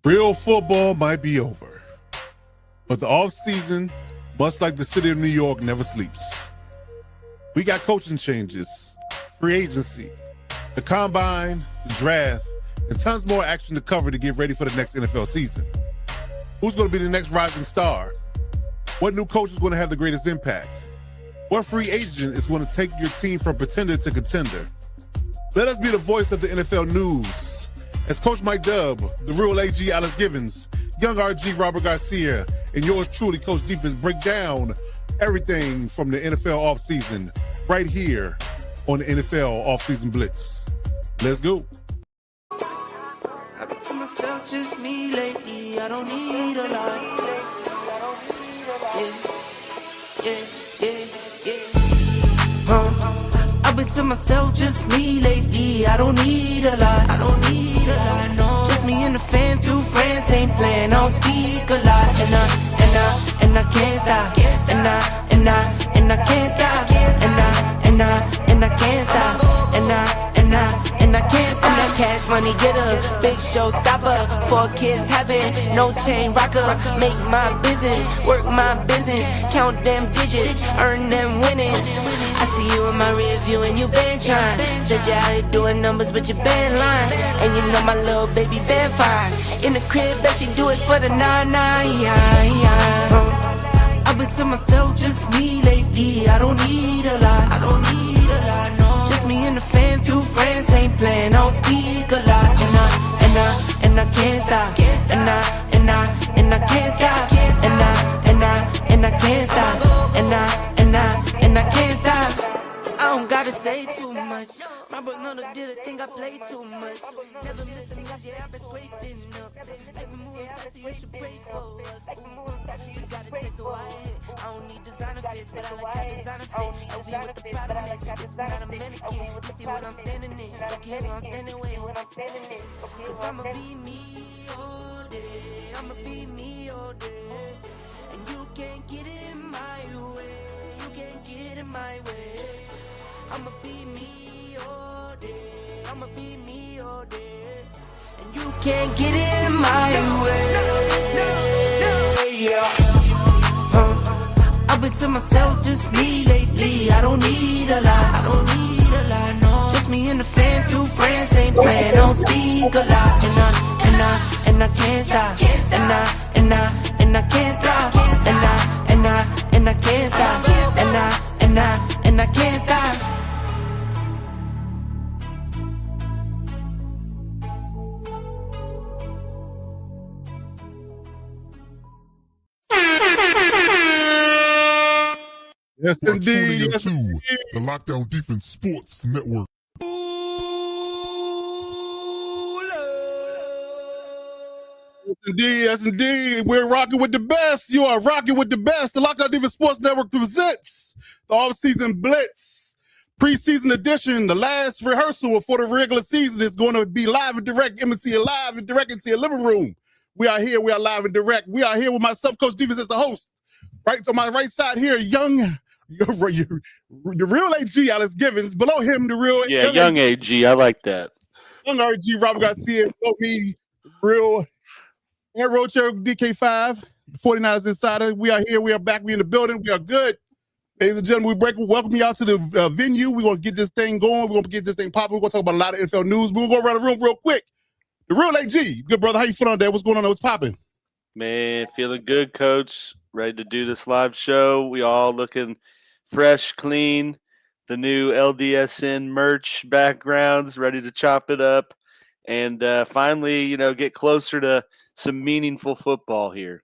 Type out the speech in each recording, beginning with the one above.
Real football might be over, but the offseason, much like the city of New York, never sleeps. We got coaching changes, free agency, the combine, the draft, and tons more action to cover to get ready for the next NFL season. Who's going to be the next rising star? What new coach is going to have the greatest impact? What free agent is going to take your team from pretender to contender? Let us be the voice of the NFL news. As Coach Mike Dubb, the real AG Alex Givens, young RG Robert Garcia, and yours truly, Coach Defense, break down everything from the NFL offseason right here on the NFL Offseason Blitz. Let's go. I've been to myself, just me lately. I don't need a lot. I've been to myself, just me lately. I don't need a lot. No. Just me and the fam, few friends ain't playing. I don't speak a lot, and I can't stop. And I can't stop. And I can't stop. And I can't stop. I'm that cash money getter, big show stopper. 4 kids having no chain rocker. Make my business, work my business, count them digits, earn them winnings. I see you in my rear view and you been trying. Said you out here doing numbers but you been lying. And you know my little baby been fine. In the crib, bet she do it for the 9-9. I've been to myself, just me lately. I don't need a lot. No. Just me and the fam, few friends ain't playing. I don't speak a lot. And I can't stop. And I can't stop. And I can't stop. And I can't stop. I don't gotta say too much. My bros know the deal, think I play too much. Never miss a match, yeah, I've been scraping up. Life been moving fast, so you should pray for us. Just gotta take a while. I don't need designer fits, but I like how designer fit. LV with the problem is, this is not a mannequin. You see what I'm standing in, look here where I'm standing with. Cause I'ma be me all day. I'ma be me all day. And you can't get in my way. You can't get in my way. I'ma be me all day. I'ma be me all day. And you can't get in my way. Yeah. I've been to myself, just me lately. I don't need a lot. No. Just me and the fam, few friends ain't playing. Don't speak a lot. And I can't stop. And I can't stop. And I can't stop. And I can't stop. Yes, indeed. Yes, indeed. The Lockdown Defense Sports Network. Yes, indeed. We're rocking with the best. You are rocking with the best. The Lockdown Defense Sports Network presents the Offseason Blitz preseason edition. The last rehearsal for the regular season is going to be live and direct. M&T live and direct into your living room. We are here. We are live and direct. We are here with myself, Coach Defense, as the host. Right on my right side here, the real AG Alex Givens. Below him, the real young AG. I like that. Young RG Robert Garcia. Below me, real and Roadshow DK5, 49ers Insider. We are here. We are back. We in the building. We are good. Ladies and gentlemen, we welcome you out to the venue. We're going to get this thing going. We're going to get this thing popping. We're going to talk about a lot of NFL news. We're going to go around the room real quick. The real AG. Good, brother. How you feeling there? What's going on? What's popping? Man, feeling good, Coach. Ready to do this live show. We all looking fresh, clean. The new LDSN merch backgrounds, ready to chop it up. And finally, get closer to some meaningful football here.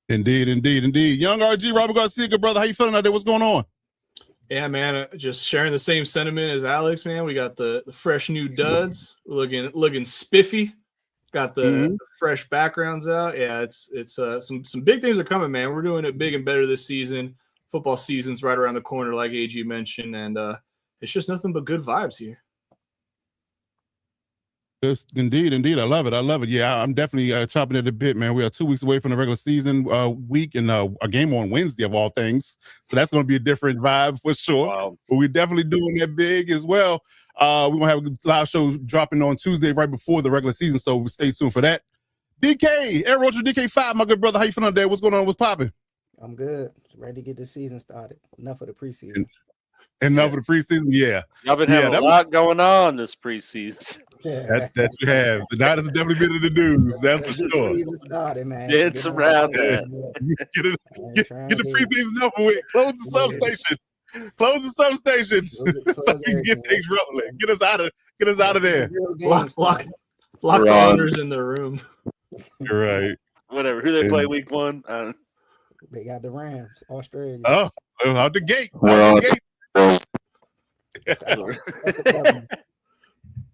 Indeed. Young RG Robert Garcia, good brother. How you feeling out there? What's going on? Yeah, man. Just sharing the same sentiment as Alex, man. We got the fresh new duds, looking spiffy. Got the fresh backgrounds out. Yeah, it's some big things are coming, man. We're doing it big and better this season. Football season's right around the corner, like AG mentioned, and it's just nothing but good vibes here. Yes, indeed. I love it. Yeah, I'm definitely chopping at a bit, man. We are 2 weeks away from the regular season week and a game on Wednesday of all things. So that's going to be a different vibe for sure. Wow. But we're definitely doing that big as well. We're going to have a live show dropping on Tuesday right before the regular season, so stay tuned for that. DK, Air Roger DK5, my good brother. How you feeling today? What's going on? What's popping? I'm good. Ready to get the season started. Enough of the preseason. Enough of the preseason? Yeah. Y'all been having a lot going on this preseason. That's you have. The Niners have definitely been in the news. That's for sure. Season started, man. Dance around that. Get the preseason over with. Close the substation. Close the substation so we can get things rolling. Get us out of there. Lock the owners in the room. You're right. Whatever. Who they play week 1? They got the Rams, Australia. Oh, out the gate. Out the gate. That's a problem.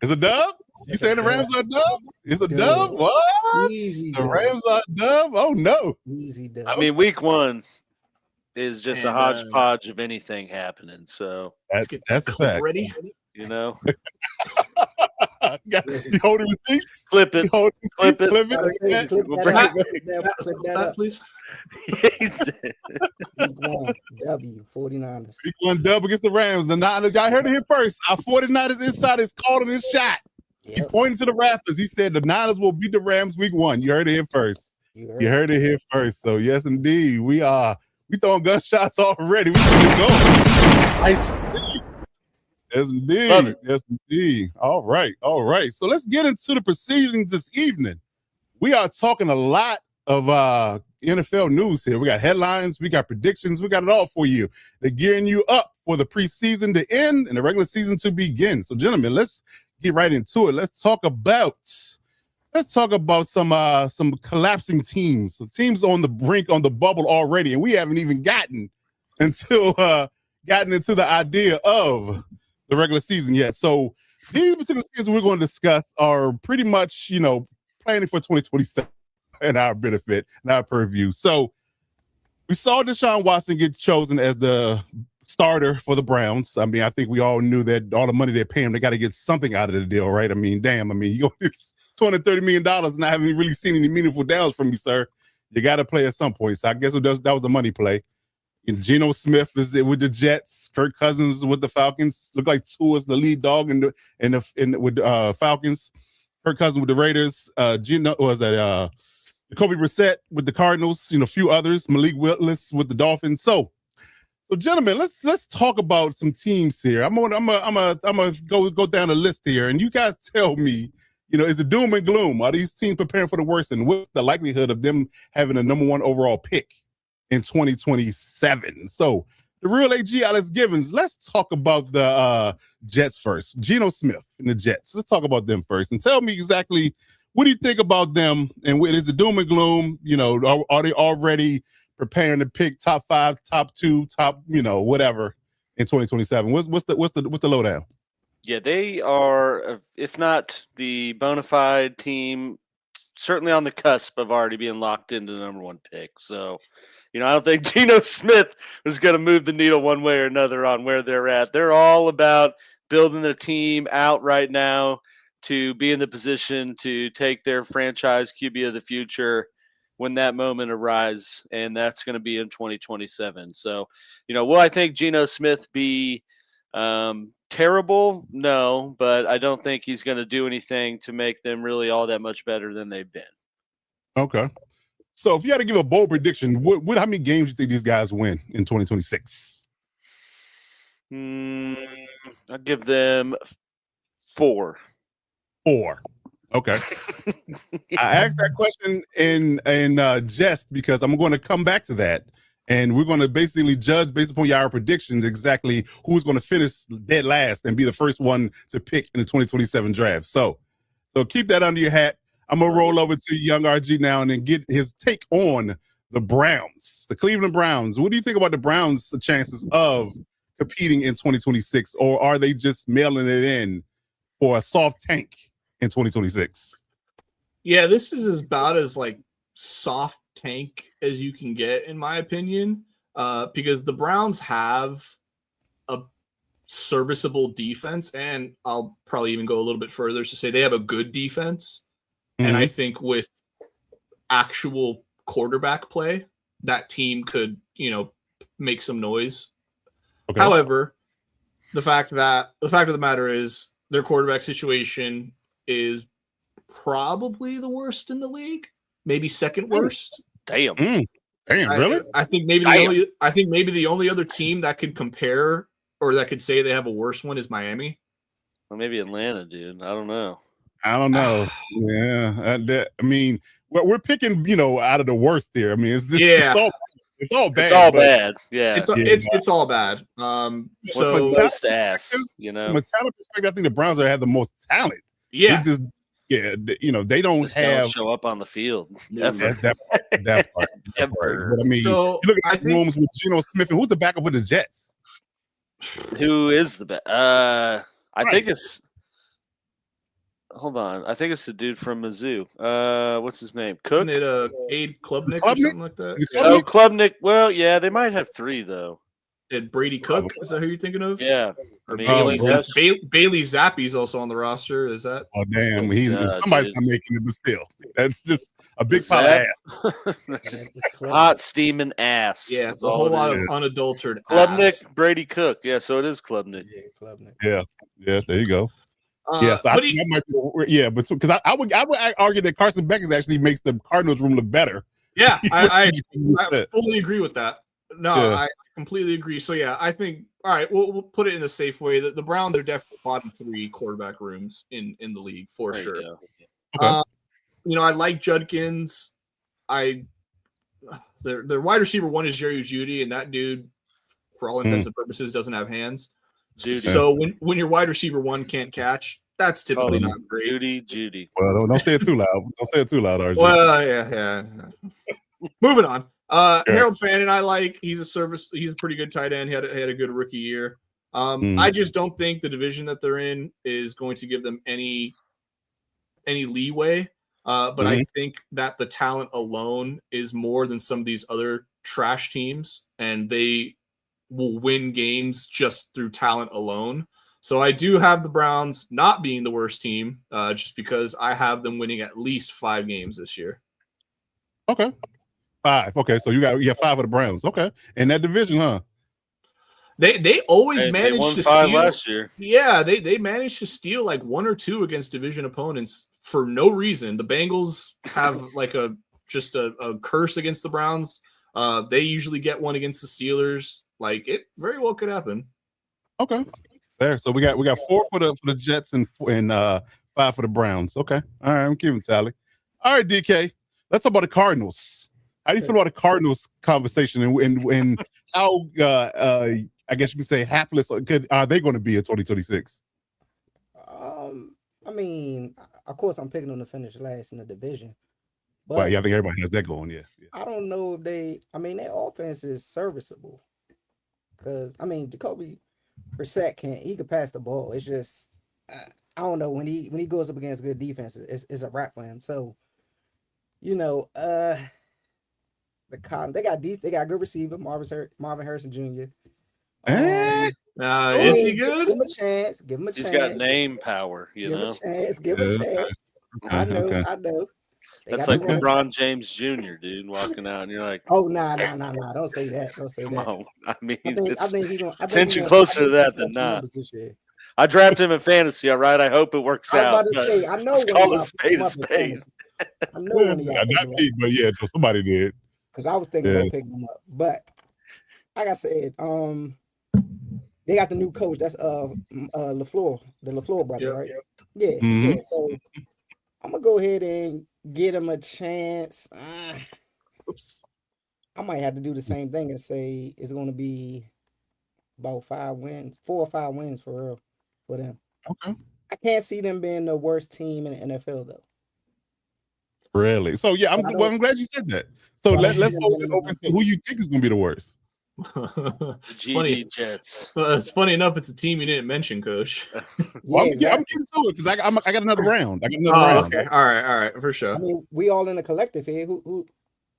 It's a dub? You saying the Rams are a dub? It's a dub? What? Easy The dub. Rams are a dub? Oh, no. Easy dub. I mean, week 1 is just a hodgepodge of anything happening. So that's a fact. Ready? You know, You holding receipts? clip it. Clip Clip it. Clip We'll bring it back. Please. Week 1, W, 49ers. Week 1 dub against the Rams. The Niners, y'all heard it here first. Our 49ers insider is calling his shot. He Yep. pointed to the rafters. He said the Niners will beat the Rams week 1. You heard it here first. You heard it here first. So yes, indeed, we throwing gunshots already. We can go. Nice. Yes, indeed. Love it. Yes, indeed. All right. So let's get into the proceedings this evening. We are talking a lot of NFL news here. We got headlines, we got predictions, we got it all for you. They're gearing you up for the preseason to end and the regular season to begin. So, gentlemen, let's get right into it. Let's talk about some collapsing teams, some teams on the brink, on the bubble already, and we haven't even gotten into the idea of the regular season yet. So these particular teams we're going to discuss are pretty much, planning for 2027 and our benefit and our purview. So we saw Deshaun Watson get chosen as the starter for the Browns. I mean, I think we all knew that all the money they're paying, they got to get something out of the deal, right? I mean, damn. I mean, it's $230 million and I haven't really seen any meaningful downs from you, sir. You got to play at some point. So I guess that was a money play. And Geno Smith is with the Jets. Kirk Cousins with the Falcons. Look like Tua is the lead dog with Falcons. Kirk Cousins with the Raiders. Jacoby Brissett with the Cardinals. A few others. Malik Willis with the Dolphins. So gentlemen, let's talk about some teams here. I'm gonna go down the list here, and you guys tell me, is it doom and gloom? Are these teams preparing for the worst, and what's the likelihood of them having a number 1 overall pick in 2027? So the real AG Alex Givens, let's talk about the Jets first. Geno Smith and the Jets. Let's talk about them first and tell me exactly what do you think about them, and is it doom and gloom? Are they already preparing to pick top 5, top 2, top whatever in 2027? What's the lowdown? Yeah, they are, if not the bona fide team, certainly on the cusp of already being locked into the number 1 pick. So, I don't think Geno Smith is going to move the needle one way or another on where they're at. They're all about building the team out right now to be in the position to take their franchise QB of the future when that moment arises, and that's going to be in 2027. So, will I think Geno Smith be terrible? No, but I don't think he's going to do anything to make them really all that much better than they've been. Okay. So if you had to give a bold prediction, how many games do you think these guys win in 2026? I'll give them 4. 4. Okay. I asked that question in jest because I'm going to come back to that. And we're going to basically judge based upon your predictions exactly who's going to finish dead last and be the first one to pick in the 2027 draft. So keep that under your hat. I'm going to roll over to young RG now and then get his take on the Browns, the Cleveland Browns. What do you think about the Browns' chances of competing in 2026, or are they just mailing it in for a soft tank in 2026? Yeah, this is about as soft tank as you can get, in my opinion, because the Browns have a serviceable defense, and I'll probably even go a little bit further to say they have a good defense. Mm-hmm. And I think with actual quarterback play, that team could, make some noise. Okay. However, the fact of the matter is their quarterback situation is probably the worst in the league, maybe second worst. Damn. Damn, really? I think maybe the only other team that could compare or that could say they have a worse one is Miami. Well, maybe Atlanta, dude. I don't know. I don't know. Yeah, I mean, we're picking, out of the worst here. I mean, it's all bad. It's all bad. Yeah. It's all bad. What's So the most ass? From a talent perspective, I think the Browns have the most talent. yeah, They don't Just have don't show up on the field. that part. Ever. But I mean, So, you look I at the think- rooms with Geno Smith, and who's the backup with the Jets? Who is the best? I Right. think it's. Hold on. I think it's the dude from Mizzou. What's his name? Cook? isn't it Abe Klubnik or Klubnik? something like that? Is it Oh, Klubnik. Well, yeah, they might have 3 though. And Brady Cook, is that who you're thinking of? Yeah. I Or mean, Bailey, yes. Bailey Zappi's also on the roster. Is that? Oh damn, God, somebody's dude. not making it, but still, that's just a big Is pile of that- ass. That's just It's clever. hot steaming ass. Yeah, That's it's a all whole it lot is. of unadulterated Klubnik, ass. Brady Cook. Yeah, so it is Klubnik. Yeah, Klubnik. Yeah, there you go. So I but think that might be, but because I would argue that Carson Beckers actually makes the Cardinals room look better. yeah, I fully agree with that. No, Yeah. I completely agree. So yeah, I think all right, we'll put it in a safe way that the Browns are definitely bottom 3 quarterback rooms in the league for There you sure. go. Okay. I like Judkins. Their wide receiver 1 is Jerry Jeudy, and that dude, for all intents and purposes, doesn't have hands. Judy. So when your wide receiver 1 can't catch, that's typically not great. Judy. Well, don't say it too loud. Don't say it too loud, RJ. Well, yeah. Moving on. Harold Fannin, he's a pretty good tight end. He had a good rookie year. I just don't think the division that they're in is going to give them any leeway. But I think that the talent alone is more than some of these other trash teams, and they will win games just through talent alone. So I do have the Browns not being the worst team, just because I have them winning at least 5 games this year. Okay. 5. Okay, so you have 5 of the Browns. Okay, in that division, huh? They always They manage won to 5 steal. last year. Yeah, they managed to steal like 1 or 2 against division opponents for no reason. The Bengals have like a curse against the Browns. They usually get one against the Steelers. Like, it very well could happen. Okay, there. So we got 4 for the Jets and 5 for the Browns. Okay, all right. I'm keeping tally. All right, DK. Let's talk about the Cardinals. How do you feel about the Cardinals conversation and how I guess you could say hapless are they going to be in 2026? I mean, of course, I'm picking them to finish last in the division. But Well, yeah, I think everybody has that going. Yeah. I don't know if their offense is serviceable. Because, Jacoby Brissett he could pass the ball. It's just, I don't know, when he goes up against good defense, it's a wrap for him. So, they got good receiver, Marvin Harrison Jr. Is he good? Give him a chance. He's got name power, Give him a chance. Give him a chance. Okay. I know. Okay. That's like LeBron James Jr., dude, walking out, and you're like, Oh, nah. Don't say that. Don't say come that. on. I mean, I think he's gonna. it's inching closer to that than not. I drafted him in fantasy, all right? I hope it works I was out. about to but say, I know let's when call y'all a spade a picked him up in spade. fantasy. I know when y'all Not picked him up, me, but yeah, so somebody did. because I was thinking about picking him up. But like I said, they got the new coach. That's LaFleur, the LaFleur brother, Yep. right? Yeah. Mhm. Yeah. So I'm gonna go ahead and get him a chance. Oops. I might have to do the same thing and say it's gonna be about 5 wins, 4 or 5 wins for them. Okay. I can't see them being the worst team in the NFL though. Really? So yeah, I'm glad you said that. So Well, let's I go see them over to who you think is going to be the worst. The It's funny. GD Jets. It's funny enough. It's a team you didn't mention, Coach. Well, Yeah, I'm exactly. getting to it because I got another round. Okay. All right, for sure. I mean, we all in the collective here. Who?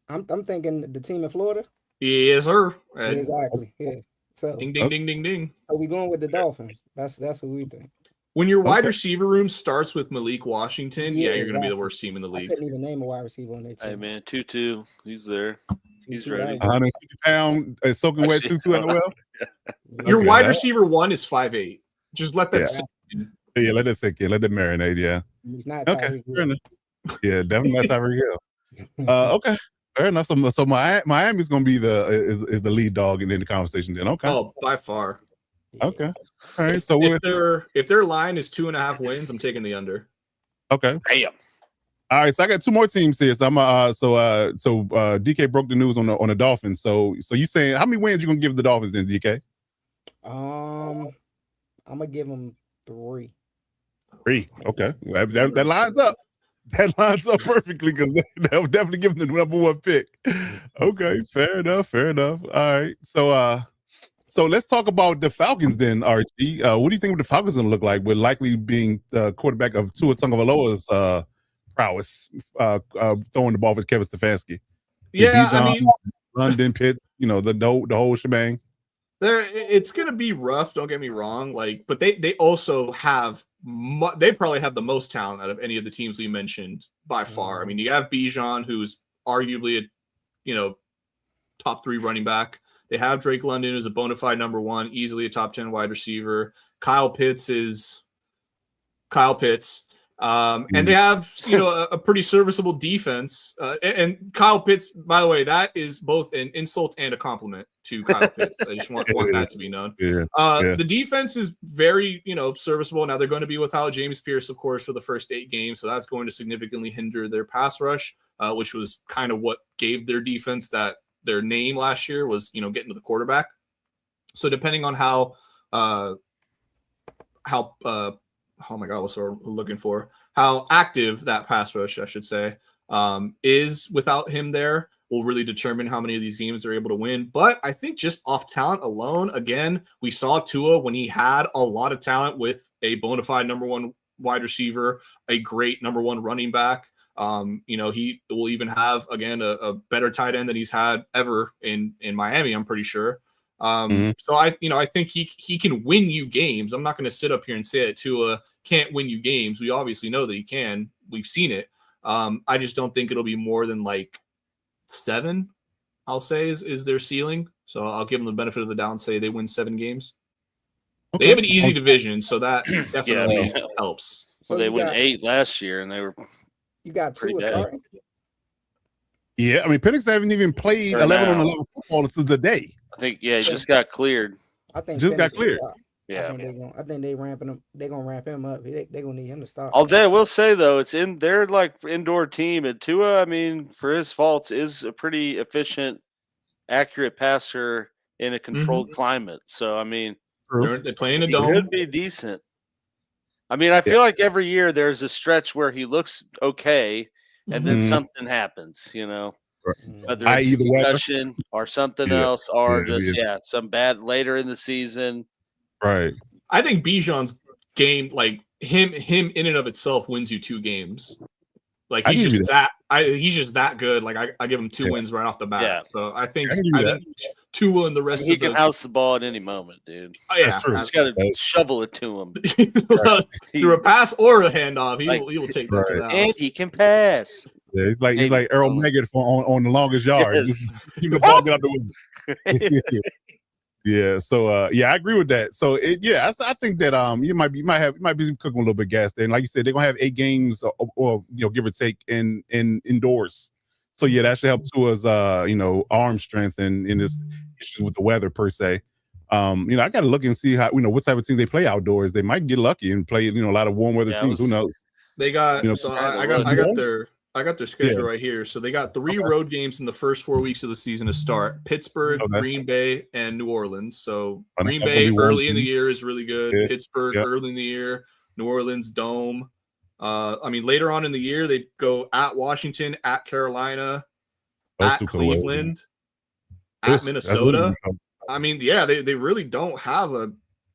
I'm thinking the team in Florida. Yes, sir. Yeah, exactly. Yeah. So Ding, ding, ding, ding, ding. we going with the Dolphins. That's who we think. When your wide Okay. receiver room starts with Malik Washington, Yeah, you're going to be the exactly. worst team in the I league. couldn't even name a wide receiver on their team. Hey, man, Tutu, he's there. He's ready. 150-pound soaking wet tutu out well. Your Okay, wide that- receiver 1 is 5'8". Just let that Yeah. sit in. Yeah, let that sink in. Let that marinate. Yeah. He's not Okay, Tyreek fair Hill. enough. Yeah, definitely not Tyreek Hill. Okay, fair enough. So Miami's going to be the lead dog in the conversation then. Okay. Oh, by far. Okay. All right. So If their line is 2.5 wins, I'm taking the under. okay. Damn. All right, so I got two more teams here. So I'm DK broke the news on the Dolphins. So you saying how many wins you gonna give the Dolphins then, DK? I'm gonna give him 3. 3. Okay, that lines up. That lines up perfectly because that would definitely give them the number 1 pick. Okay, fair enough. All right, so let's talk about the Falcons then, Archie. What do you think the Falcons gonna look like with likely being the quarterback of Tua Tagovailoa's prowess throwing the ball for Kevin Stefanski? Yeah, Bijan, I mean, London, Pitts, the whole shebang. it's gonna be rough. Don't get me wrong. But they also have they probably have the most talent out of any of the teams we mentioned by far. I mean, you have Bijan, who's arguably a top 3 running back. They have Drake London, who's a bona fide number 1, easily a top 10 wide receiver. Kyle Pitts is Kyle Pitts. And they have, a pretty serviceable defense. And Kyle Pitts, by the way, that is both an insult and a compliment to Kyle Pitts. I just want that to be known. Yeah. The defense is very, serviceable. Now they're going to be without James Pierce, of course, for the first 8 games. So that's going to significantly hinder their pass rush, which was kind of what gave their defense their name last year was, getting to the quarterback. So depending on how oh my God, what's what we're looking for? How active that pass rush, I should say, is without him there will really determine how many of these games they're able to win. But I think just off talent alone, again, we saw Tua when he had a lot of talent with a bona fide number 1 wide receiver, a great number 1 running back. He will even have, again, a better tight end than he's had ever in Miami, I'm pretty sure. So I think he can win you games. I'm not going to sit up here and say that Tua can't win you games. We obviously know that he can. We've seen it. I just don't think it'll be more than 7, I'll say is their ceiling. So I'll give them the benefit of the doubt and say they win 7 games. Okay. They have an easy division, so that definitely helps. Well, they won 8 last year, and they were. You got Tua starting. Yeah, I mean, Penix haven't even played 11 on 11 football since the day. I think, he just got cleared. I think just got cleared. Yeah, I think they ramping him. They're gonna ramp him up. They're gonna need him to stop. I will say though, they're indoor team, and Tua, I mean, for his faults, is a pretty efficient, accurate passer in a controlled climate. So I mean, they play in a dome. Could be decent. I mean, I feel like every year there's a stretch where he looks okay, and then something happens, whether it's a concussion or something else, or just some bad later in the season. Right. I think Bijan's game, him in and of itself, wins you 2 games. He's just that good. I give him 2 wins right off the bat. Yeah. So I think Tua and the rest he can house the ball at any moment, dude. Oh, yeah, just got to shovel it to him through a pass or a handoff. He will take that to the house. And he can pass. Yeah, he's like Earl Meggett on the longest yard. Yes. Just keep the ball out the window. Yeah, so I agree with that. So I think that you might be cooking a little bit gas there. And like you said, they're gonna have 8 games or give or take in indoors. So that should help Tua's arm strength and in this issues with the weather per se. I gotta look and see how what type of team they play outdoors. They might get lucky and play a lot of warm weather teams. Who knows? They got I got their schedule right here. So they got 3 road games in the first 4 weeks of the season to start: Pittsburgh, Green Bay, and New Orleans. So Green Bay early in the year is really good. Yeah. Pittsburgh early in the year. New Orleans Dome. Later on in the year they go at Washington, at Carolina, at Cleveland, at Minnesota. They really don't have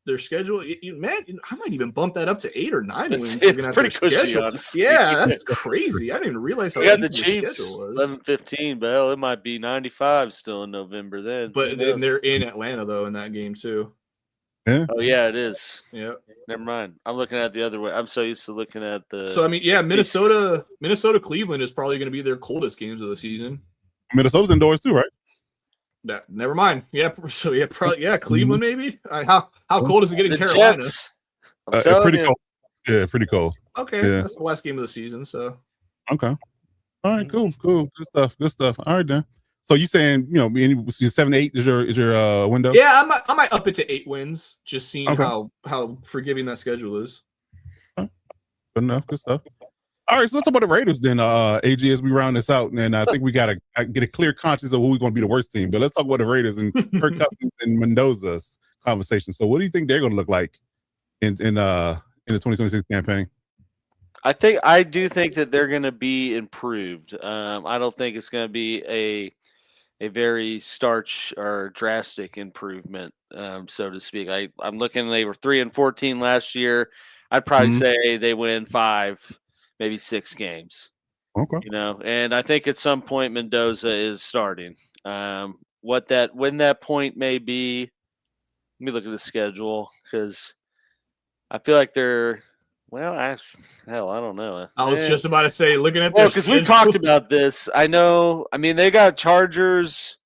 their schedule. I might even bump that up to 8 or 9 wins. It's pretty cushy, honestly. Yeah, that's crazy. I didn't even realize how easy the Chiefs schedule was. 11-15, but hell, it might be 95 still in November then. But then they're in Atlanta though in that game too. Yeah. Oh yeah, it is. Yeah. Never mind. I'm looking at the other way. I'm so used to looking at the. So Minnesota, Cleveland is probably going to be their coldest games of the season. Minnesota's indoors too, right? Never mind. Yeah. So Cleveland maybe. How cold is it getting in Carolina? Jets. Pretty cold. Yeah, pretty cold. Okay, Yeah. that's the last game of the season. So Okay. All right, cool. Good stuff. All right, then. So you saying, 7-8 is your window? yeah, I might up it to 8 wins. Just seeing Okay. how forgiving that schedule is. Good enough. Good stuff. All right, so let's talk about the Raiders then, AG, as we round this out. And I think we got to get a clear conscience of who's going to be the worst team. But let's talk about the Raiders and Kirk Cousins and Mendoza's conversation. So what do you think they're going to look like in the 2026 campaign? I do think that they're going to be improved. I don't think it's going to be a very starch or drastic improvement, so to speak. I'm looking. They were 3-14 last year. I'd probably say they win 5, maybe 6 games. Okay. And I think at some point Mendoza is starting. When that point may be, let me look at the schedule because I feel like they're. Well, I don't know. I was just about to say, looking at because we talked about this. I know. I mean, they got Chargers,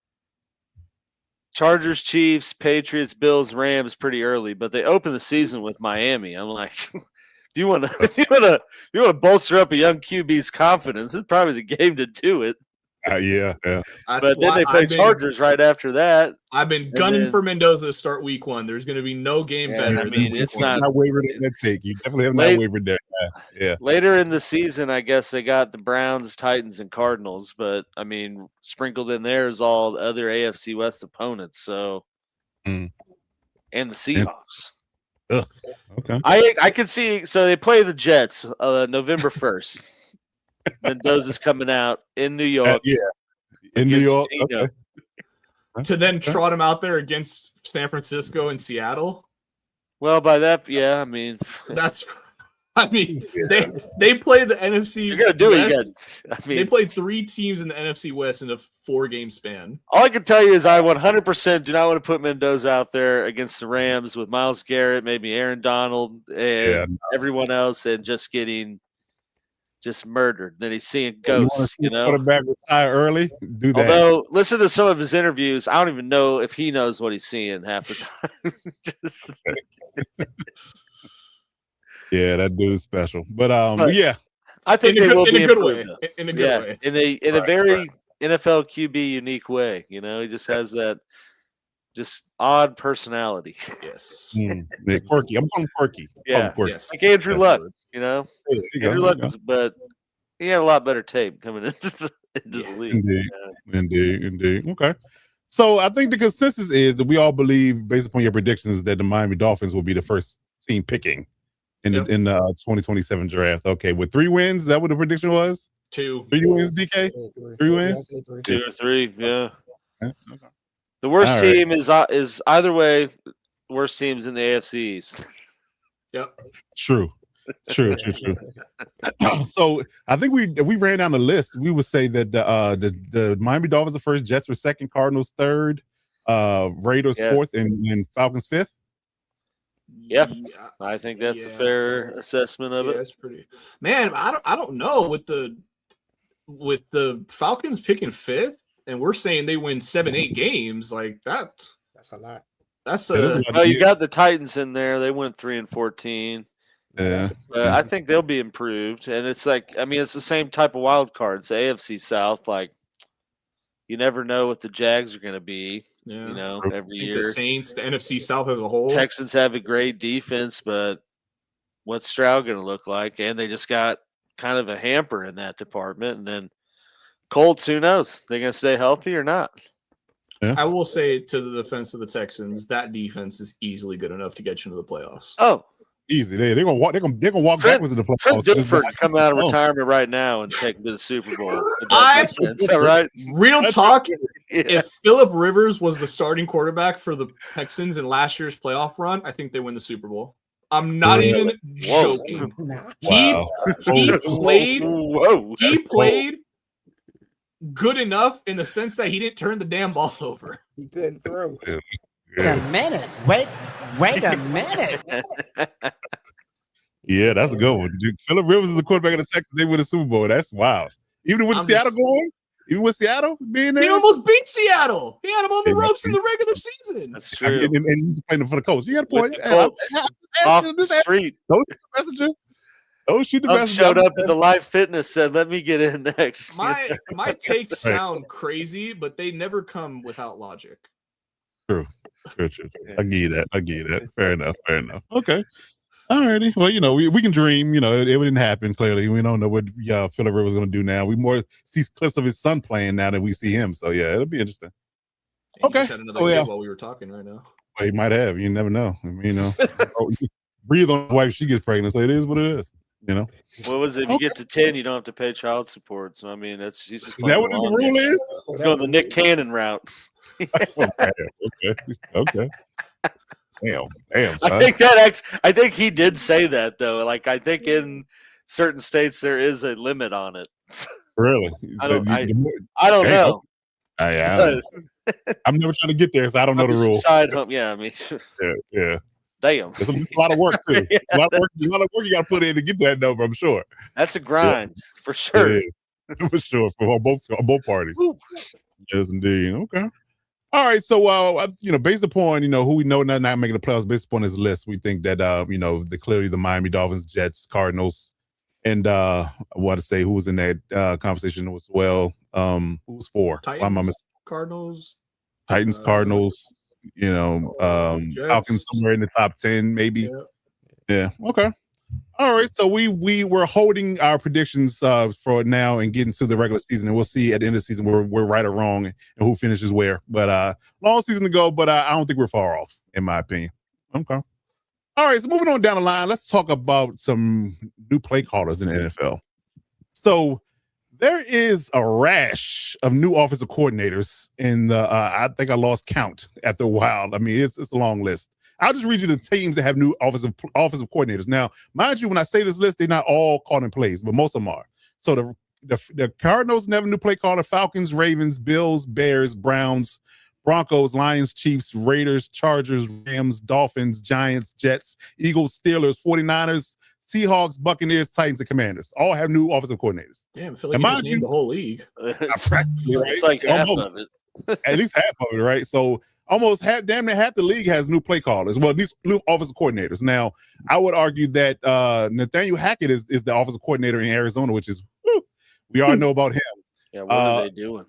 Chiefs, Patriots, Bills, Rams pretty early, but they opened the season with Miami. I'm like, do you want to bolster up a young QB's confidence? It's probably the game to do it. Yeah. But then they play Chargers right after that. I've been gunning for Mendoza to start week 1. There's going to be no game better. I mean, it's not wavered in that take. You definitely have not wavered there. Yeah. Later in the season, I guess they got the Browns, Titans, and Cardinals. But I mean, sprinkled in there is all the other AFC West opponents. So, and the Seahawks. Ugh. Okay. I could see. So they play the Jets November 1st. Mendoza's coming out in New York. In New York. Okay. To then trot him out there against San Francisco and Seattle. Well, by that, yeah, I mean they play the NFC. You're gonna do West. it. They played 3 teams in the NFC West in a 4-game span. All I can tell you is I 100% do not want to put Mendoza out there against the Rams with Myles Garrett, maybe Aaron Donald, and everyone else, and just getting murdered. Then he's seeing ghosts. Quarterback retire early. Do that. Although, listen to some of his interviews. I don't even know if he knows what he's seeing half the time. Yeah, that dude's special. But yeah, I think they will be in a good improved. way. In a good way. In a very NFL QB unique way. He just has that just odd personality. Yes. Quirky. I'm calling him quirky. Yeah. Quirky. Yes. Like Andrew Luck. Andrew Luck was, but he had a lot better tape coming into the league. Indeed. Okay. So I think the consensus is that we all believe, based upon your predictions, that the Miami Dolphins will be the first team picking in the 2027 draft. Okay, with 3 wins, is that what the prediction was? 2. 3 wins, DK? 3 wins? 2 or 3, yeah. Okay. The worst team is either way. Worst teams in the AFC East. Yep. True. So I think if we ran down the list, we would say that the Miami Dolphins are first, Jets were second, Cardinals third, Raiders fourth, and Falcons fifth. Yeah, I think that's a fair assessment of it. That's pretty. Man, I don't know with the Falcons picking 5th, and we're saying they win 7-8 games like that. That's a lot. Well, you got the Titans in there. They went 3-14. Yeah, I think they'll be improved, and it's like it's the same type of wild card. It's the AFC South. Like you never know what the Jags are going to be. Yeah. Every year. The Saints, the NFC South as a whole. Texans have a great defense, but what's Stroud going to look like? And they just got kind of a hamper in that department. And then Colts, who knows? They're going to stay healthy or not? Yeah. I will say, to the defense of the Texans, that defense is easily good enough to get you into the playoffs. Oh, easy. They're gonna walk. They're gonna walk backwards in the playoffs. Trent Dilfer can come out of retirement right now and take them to the Super Bowl. Is that right? Real talk. If Phillip Rivers was the starting quarterback for the Texans in last year's playoff run, I think they win the Super Bowl. I'm not even joking. Wow. He played good enough in the sense that he didn't turn the damn ball over. He couldn't throw. Yeah. Wait a minute. Wait a minute. Yeah, that's a good one. Dude, Phillip Rivers is the quarterback of the Texans. They win the Super Bowl. That's wild. Even with Seattle going, even with Seattle being there, he almost beat Seattle. He had him on the ropes in the regular season. That's true. And he's playing for the Colts. You got a point. Off the street. Messenger. Don't shoot the messenger. Showed up at the live fitness, said, "Let me get in next." My takes sound crazy, but they never come without logic. True. I get that. Fair enough. Okay. Alrighty. Well, we can dream. It didn't happen. Clearly, we don't know what Philip Rivers is going to do now. We more see clips of his son playing now than we see him. So yeah, it'll be interesting. And Okay. So yeah, while we were talking right now, well, he might have. You never know. I mean, breathe on the wife. She gets pregnant. So it is what it is. What was it? If you get to 10, you don't have to pay child support. So I mean, he's just is that what the rule is? Going the Nick Cannon route. Okay. Damn. Son. I think he did say that though. Like I think in certain states there is a limit on it. Really? I don't know. I'm never trying to get there, so I don't know the rule. Side home. Yeah, I mean, yeah. Damn, it's a lot of work too. It's a lot of work you got to put in to get that number. I'm sure. That's a grind for sure. For sure for both parties. Yes, indeed. Okay. All right. So, based upon who we know not making the playoffs, based upon this list, we think that clearly the Miami Dolphins, Jets, Cardinals, and I want to say who was in that conversation as well. Who was four? Titans, Cardinals. Titans, Cardinals. Falcons somewhere in the top 10, maybe. Yeah. Okay. All right. So we were holding our predictions for now and getting to the regular season, and we'll see at the end of the season where we're right or wrong and who finishes where. But long season to go, but I don't think we're far off, in my opinion. Okay. All right. So moving on down the line, let's talk about some new play callers in the NFL. So there is a rash of new offensive coordinators in the. I think I lost count after a while. I mean, it's a long list. I'll just read you the teams that have new offensive coordinators. Now, mind you, when I say this list, they're not all calling plays, but most of them are. So the Cardinals never new play caller. Falcons, Ravens, Bills, Bears, Browns, Broncos, Lions, Chiefs, Raiders, Chargers, Rams, Dolphins, Giants, Jets, Eagles, Steelers, 49ers, Seahawks, Buccaneers, Titans, and Commanders. All have new offensive coordinators. Damn, I feel like you just named the whole league. It's like half of it. At least half of it, right? So almost damn near half the league has new play callers. Well, these new offensive coordinators. Now, I would argue that Nathaniel Hackett is the offensive coordinator in Arizona, which is we all know about him. Yeah, what are they doing?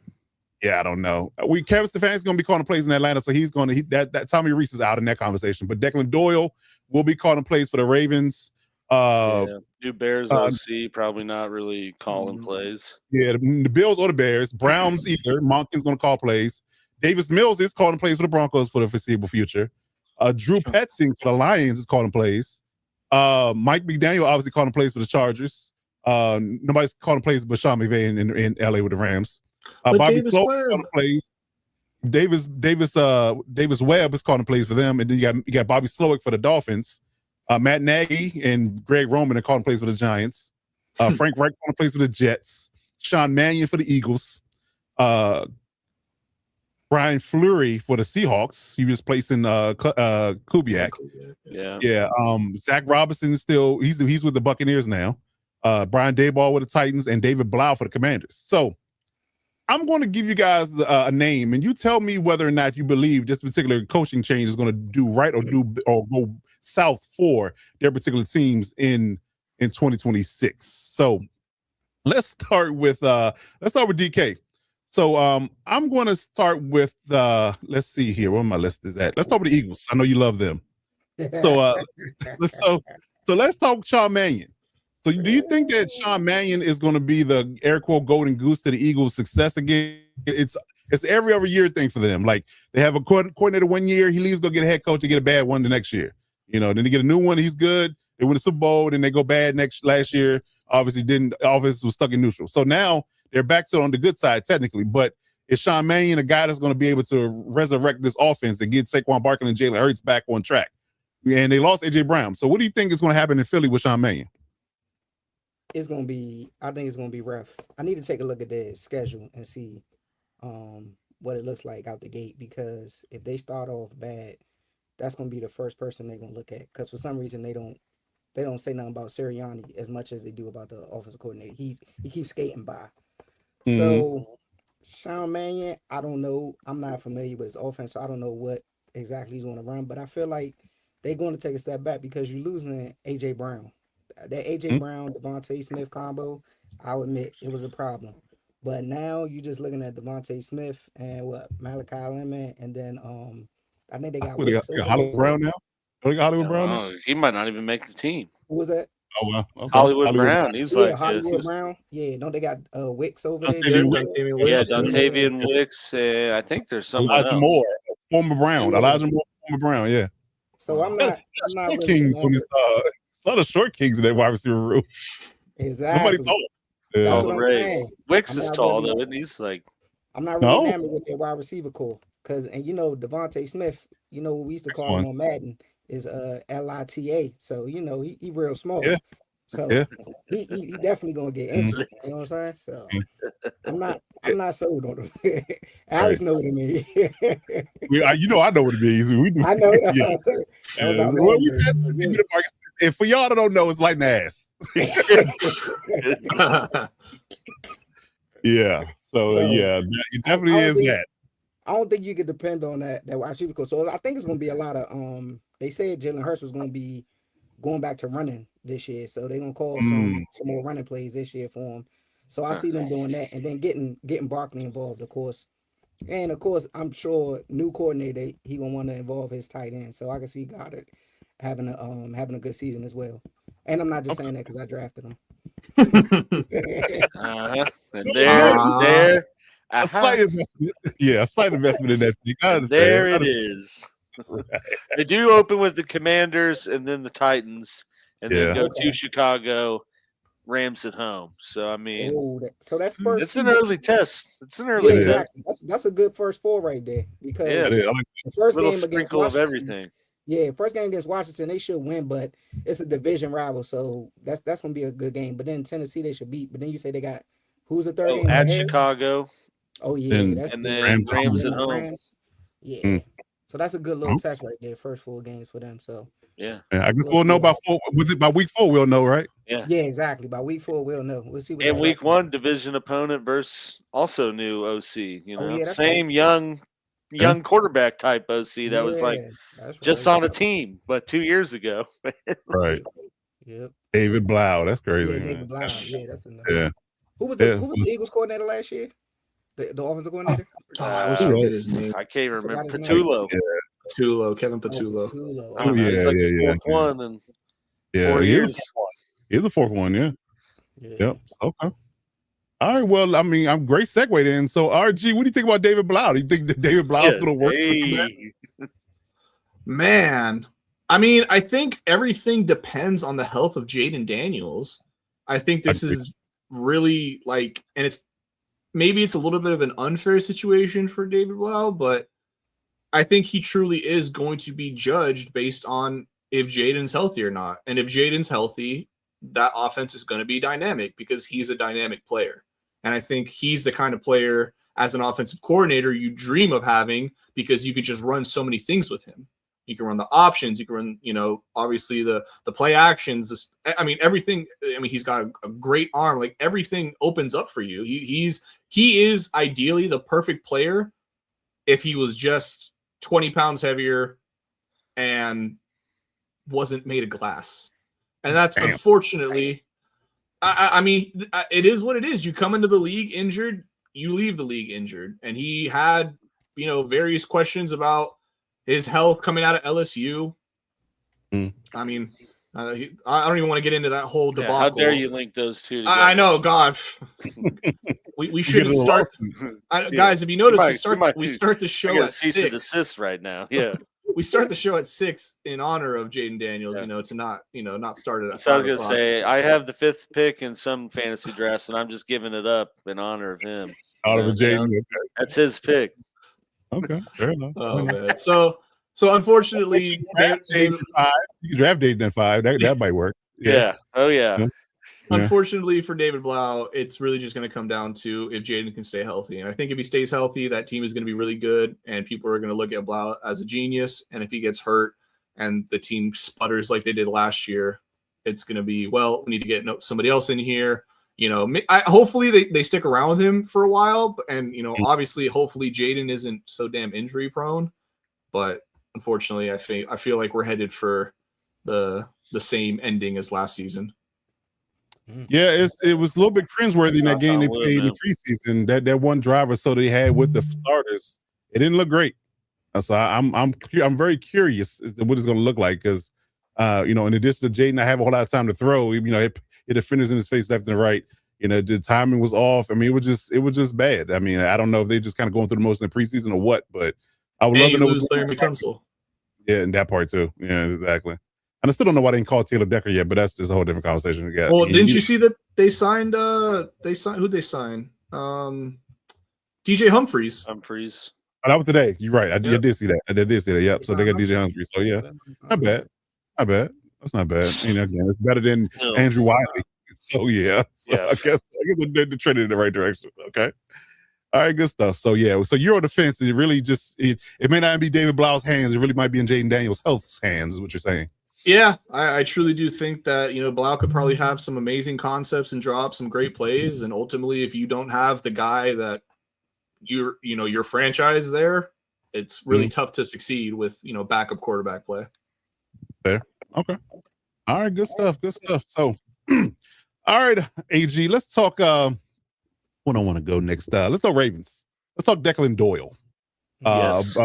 Yeah, I don't know. Kevin Stefanski's going to be calling plays in Atlanta, so he's going to that Tommy Reese is out in that conversation. But Declan Doyle will be calling plays for the Ravens. New Bears OC probably not really calling plays. Yeah, the Bills or the Bears. Browns either. Monken's going to call plays. Davis Mills is calling plays for the Broncos for the foreseeable future. Drew Petzing for the Lions is calling plays. Mike McDaniel obviously calling plays for the Chargers. Nobody's calling plays but Sean McVay in LA with the Rams. Bobby Slow is calling plays. Davis Webb is calling plays for them, and then you got Bobby Slowick for the Dolphins. Matt Nagy and Greg Roman are calling plays for the Giants. Frank Reich calling plays for the Jets. Sean Mannion for the Eagles. Brian Fleury for the Seahawks. He was placing Kubiak. Yeah. Zach Robinson is still he's with the Buccaneers now. Brian Daboll with the Titans, and David Blau for the Commanders. So I'm going to give you guys a name, and you tell me whether or not you believe this particular coaching change is going to do right or go south for their particular teams in 2026. So let's start with DK. So I'm going to start with let's see here where my list is at. Let's start with the Eagles. I know you love them. So let's talk Sean Mannion. So do you think that Sean Mannion is going to be the air quote golden goose to the Eagles' success again? It's every other year thing for them. Like they have a coordinator 1 year, he leaves, go get a head coach, and get a bad one the next year. Then they get a new one, he's good. They win the Super Bowl, then they go bad last year. Obviously offense was stuck in neutral. So now they're back to on the good side technically. But is Sean Mannion a guy that's going to be able to resurrect this offense and get Saquon Barkley and Jalen Hurts back on track? And they lost AJ Brown. So what do you think is going to happen in Philly with Sean Mannion? I think it's gonna be rough. I need to take a look at their schedule and see what it looks like out the gate, because if they start off bad, that's gonna be the first person they're gonna look at. Because for some reason they don't say nothing about Sirianni as much as they do about the offensive coordinator. He keeps skating by. Mm-hmm. So Sean Mannion, I don't know. I'm not familiar with his offense, so I don't know what exactly he's going to run. But I feel like they're going to take a step back because you're losing AJ Brown. that AJ Brown, Devontae Smith combo, I'll admit it was a problem. But now you just looking at Devontae Smith and what Malachi Lemon, and then I think they got What, they got, Wicks they got over there Hollywood too. Brown now? Oh, they got Hollywood Brown now? He might not even make the team. Who was that? Oh, well. Okay. Hollywood Brown. He's Yeah, like Hollywood Brown. Yeah, don't they got Wicks over there? Dontavian too? Wicks. Wicks. Dontavian Wicks. I think there's someone Elijah else. Moore, former Brown. Yeah. Elijah Moore, former Brown, yeah. So I'm not Short really kings on enamored. this, a lot of short kings in that wide receiver room. Exactly. Nobody tall. That's Yeah. what I'm Ray. saying. Wicks I'm is not tall really- though, and he's like I'm not really No. enamored with their wide receiver core. And Devontae Smith, what we used to That's call him fun. on Madden is LITA. So he real small. Yeah. So Yeah. he definitely gonna get injured. You know what I'm saying? So I'm not sold on him. Alex know what I mean. I know what it means. We do. I know. Yeah. That was Yeah. our Well, man, and for y'all that don't know, it's like ass. Yeah. So yeah, it definitely is that. I don't think you could depend on that wide receiver coach. So I think it's gonna be a lot of they said Jalen Hurts was gonna be going back to running this year. So they're gonna call some more running plays this year for him. So I see them doing that and then getting Barkley involved, of course. And of course, I'm sure new coordinator he gonna want to involve his tight end. So I can see Goddard having a good season as well. And I'm not just saying that because I drafted him. And there. A slight investment. Yeah, a slight investment in that thing. I understand. There it is. They do open with the Commanders and then the Titans, and then go to Chicago, Rams at home. So I mean, so that first it's an early test. It's an early test. Exactly. That's a good first four right there because Yeah, the first little game against sprinkle of Washington, everything. Yeah, first game against Washington, they should win, but it's a division rival, so that's gonna be a good game. But then Tennessee they should beat. But then you say they got who's the third game at Chicago. Oh yeah, and that's then good. Rams at home. Yeah, so that's a good little test right there. First 4 games for them. So yeah, I guess we'll know by 4. Was it by week 4? We'll know, right? Yeah, exactly. By week 4, we'll know. We'll see. And week 1, division opponent versus also new OC. Same right. young quarterback type OC that was like just on a team, but 2 years ago. Right. Yep. David Blau. That's crazy. Yeah, man. David Blau. Yeah, that's enough. Yeah. Who was the Eagles coordinator last year? The offensive coordinator? I wish I forget his name. I can't remember. his name. Patullo. Patullo, Kevin Patullo. I don't know. He's like the 4th one in 4 years. He's the 4th one, yeah. Yep. Okay. All right. Well, I mean, I'm great segue then. So, RG, what do you think about David Blau? Do you think that David Blau is going to work? Man, I mean, I think everything depends on the health of Jaden Daniels. I think this is really and maybe it's a little bit of an unfair situation for David Blau, but I think he truly is going to be judged based on if Jaden's healthy or not. And if Jaden's healthy, that offense is going to be dynamic because he's a dynamic player. And I think he's the kind of player as an offensive coordinator you dream of having because you could just run so many things with him. You can run the options. You can run, obviously the play actions. Everything. He's got a great arm. Like everything opens up for you. He is ideally the perfect player if he was just 20 pounds heavier and wasn't made of glass. And that's unfortunately, it is what it is. You come into the league injured, you leave the league injured. And he had, various questions about his health coming out of LSU. I don't even want to get into that whole debacle. How dare you link those two together? I know, God. we shouldn't start. Guys, if you notice, we start the show at 6. Cease and desist right now. Yeah. We start the show at 6 in honor of Jaden Daniels, to not start it at 5 So I was going to say, I have the 5th pick in some fantasy drafts, and I'm just giving it up in honor of him. Out of Jaden. That's his pick. Okay, fair enough. Oh, man. So unfortunately, you can draft Jaden at 5. That might work. Yeah. Oh, yeah. Unfortunately for David Blau, it's really just going to come down to if Jaden can stay healthy. And I think if he stays healthy, that team is going to be really good, and people are going to look at Blau as a genius. And if he gets hurt and the team sputters like they did last year, it's going to be, we need to get somebody else in here. Hopefully they stick around with him for a while. And, obviously, hopefully Jaden isn't so damn injury prone. But unfortunately, I feel like we're headed for the same ending as last season. Yeah, it was a little bit cringeworthy in that game they played in the preseason. That one driver so they had with the starters, it didn't look great. So I'm very curious as to what it's going to look like because, in addition to Jaden, not having a whole lot of time to throw. It defenders in his face left and right. The timing was off. I mean, it was just bad. I mean, I don't know if they just kind of going through the motion in the preseason or what, but I would love to know what's Larry going on. McTunstall. Yeah, and that part too. Yeah, exactly. And I still don't know why they didn't call Taylor Decker yet, but that's just a whole different conversation. Yeah. Well, didn't you see that they signed? Who'd they sign? DJ Humphries. Oh, that was today. You're right. I did see that. I did see that. Yep. So they got DJ Humphries. So yeah, not bad. Not bad. That's not bad. Again, it's better than Andrew Wiley. So yeah. So I guess they're trending in the right direction. Okay. All right, good stuff. So yeah, so you're on the fence. It really just it may not be David Blau's hands. It really might be in Jaden Daniels' Health's hands. Is what you're saying? Yeah, I truly do think that Blau could probably have some amazing concepts and draw up some great plays, and ultimately, if you don't have the guy that your franchise there, it's really tough to succeed with backup quarterback play. Fair. Okay. All right, good stuff. Good stuff. So, all right, AG, let's talk. What I want to go next. Let's go Ravens. Let's talk Declan Doyle. Yes.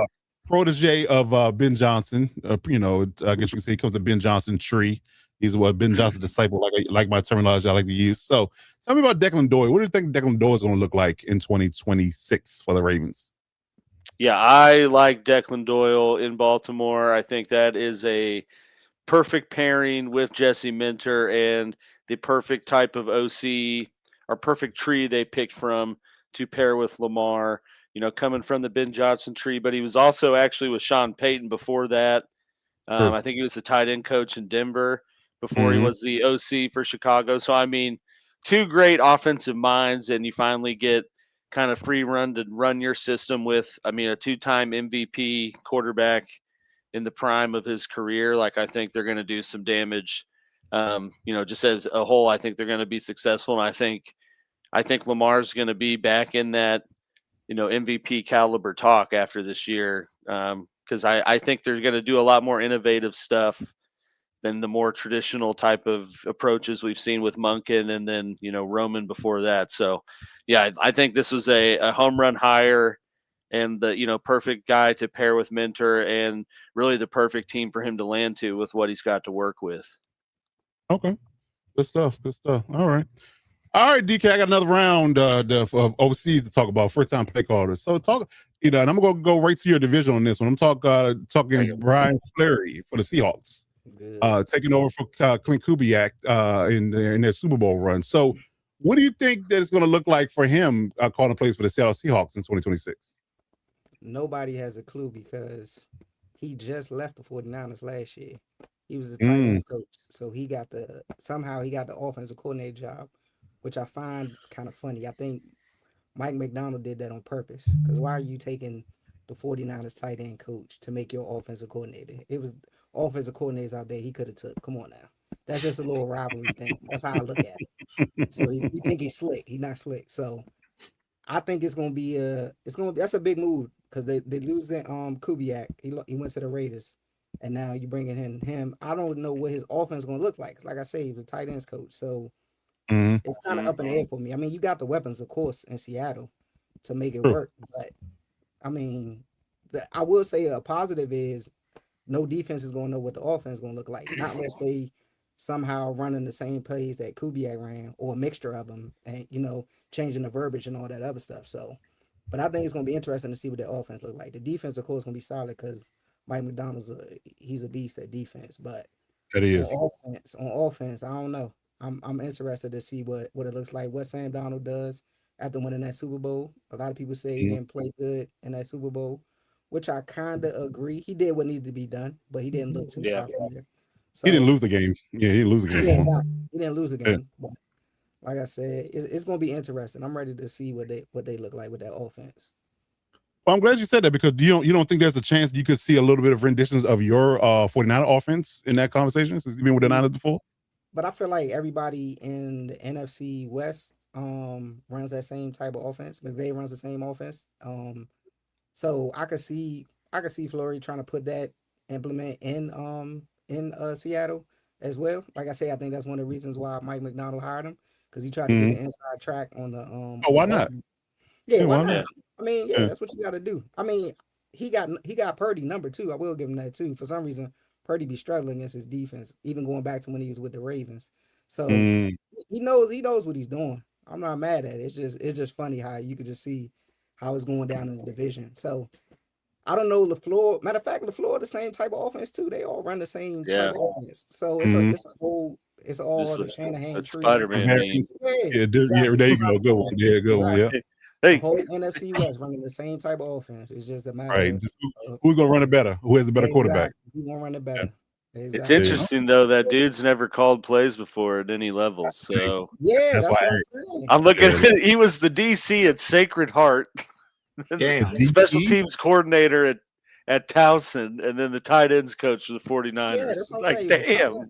Protege of Ben Johnson. I guess you can say he comes to Ben Johnson tree. He's what Ben Johnson disciple, like my terminology I like to use. So tell me about Declan Doyle. What do you think Declan Doyle is going to look like in 2026 for the Ravens? Yeah, I like Declan Doyle in Baltimore. I think that is a perfect pairing with Jesse Minter and the perfect type of OC or perfect tree they picked from to pair with Lamar. Coming from the Ben Johnson tree, but he was also actually with Sean Payton before that. I think he was the tight end coach in Denver before he was the OC for Chicago. So, I mean, two great offensive minds, and you finally get kind of free run to run your system with, a two-time MVP quarterback in the prime of his career. Like, I think they're going to do some damage. Just as a whole, I think they're going to be successful, and I think Lamar's going to be back in that MVP caliber talk after this year, because I think they're going to do a lot more innovative stuff than the more traditional type of approaches we've seen with Monken and then Roman before that. So yeah, I think this was a home run hire and the perfect guy to pair with Minter and really the perfect team for him to land to with what he's got to work with. Okay, good stuff. All right, DK. I got another round of overseas to talk about. First time play callers. So talk, and I'm gonna go right to your division on this one. I'm talking Brian Fleury for the Seahawks, taking over for Clint Kubiak in their Super Bowl run. So, what do you think that it's going to look like for him calling plays for the Seattle Seahawks in 2026? Nobody has a clue because he just left the 49ers last year. He was the tight ends coach, so somehow he got the offensive coordinator job, which I find kind of funny. I think Mike McDonald did that on purpose, because why are you taking the 49ers tight end coach to make your offensive coordinator? It was offensive coordinators out there he could have took. Come on now. That's just a little rivalry thing. That's how I look at it. So you think he's slick. He's not slick. So I think that's a big move because they losing Kubiak. He went to the Raiders. And now you're bringing in him. I don't know what his offense is going to look like. Like I say, he was a tight ends coach. So it's kind of up in the air for me. I mean, you got the weapons, of course, in Seattle to make it work. But, I mean, I will say a positive is no defense is going to know what the offense is going to look like. Not unless they somehow running the same plays that Kubiak ran or a mixture of them and, changing the verbiage and all that other stuff. So, but I think it's going to be interesting to see what the offense look like. The defense, of course, is going to be solid because Mike McDonald's he's a beast at defense, but on offense, I don't know. I'm interested to see what it looks like, what Sam Darnold does after winning that Super Bowl. A lot of people say he didn't play good in that Super Bowl, which I kind of agree. He did what needed to be done, but he didn't look too sharp in there. So, he didn't lose the game. Yeah, he didn't lose the game. Yeah, exactly. He didn't lose the game. But like I said, it's going to be interesting. I'm ready to see what they look like with that offense. Well, I'm glad you said that because you don't think there's a chance you could see a little bit of renditions of your 49er offense in that conversation since you've been with the Niners before? But I feel like everybody in the NFC West runs that same type of offense. McVay runs the same offense. So I could see Fleury trying to implement in Seattle. as well. Like I say, I think that's one of the reasons why Mike McDonald hired him, because he tried to get an inside track on the Oh, why not? offense. Yeah, Yeah, why why not? not? I mean, yeah, Yeah. that's what you got to do. I mean, he got Purdy number 2. I will give him that too. For some reason, Purdy be struggling against his defense, even going back to when he was with the Ravens. So Mm. he knows what he's doing. I'm not mad at it. It's just funny how you could just see how it's going down in the division. So I don't know LaFleur. Matter of fact, LaFleur the same type of offense too. They all run the same type of offense. So it's all Just the like Shanahan that tree. Spider-Man meme. Yeah, there you go. Good one. Yeah, good one. Yeah. The Hey, whole NFC West running the same type of offense. It's just a matter Right. of Just who's gonna run it better? Who has a better quarterback? Who gonna run it better? it's Exactly. interesting though that dude's never called plays before at any level. So Yeah, That's that's why what I'm saying. I'm looking at it. He was the DC at Sacred Heart, Damn. special DC? teams coordinator at Towson, and then the tight ends coach for the 49ers. Yeah, that's It's what I'm like, saying. damn. Out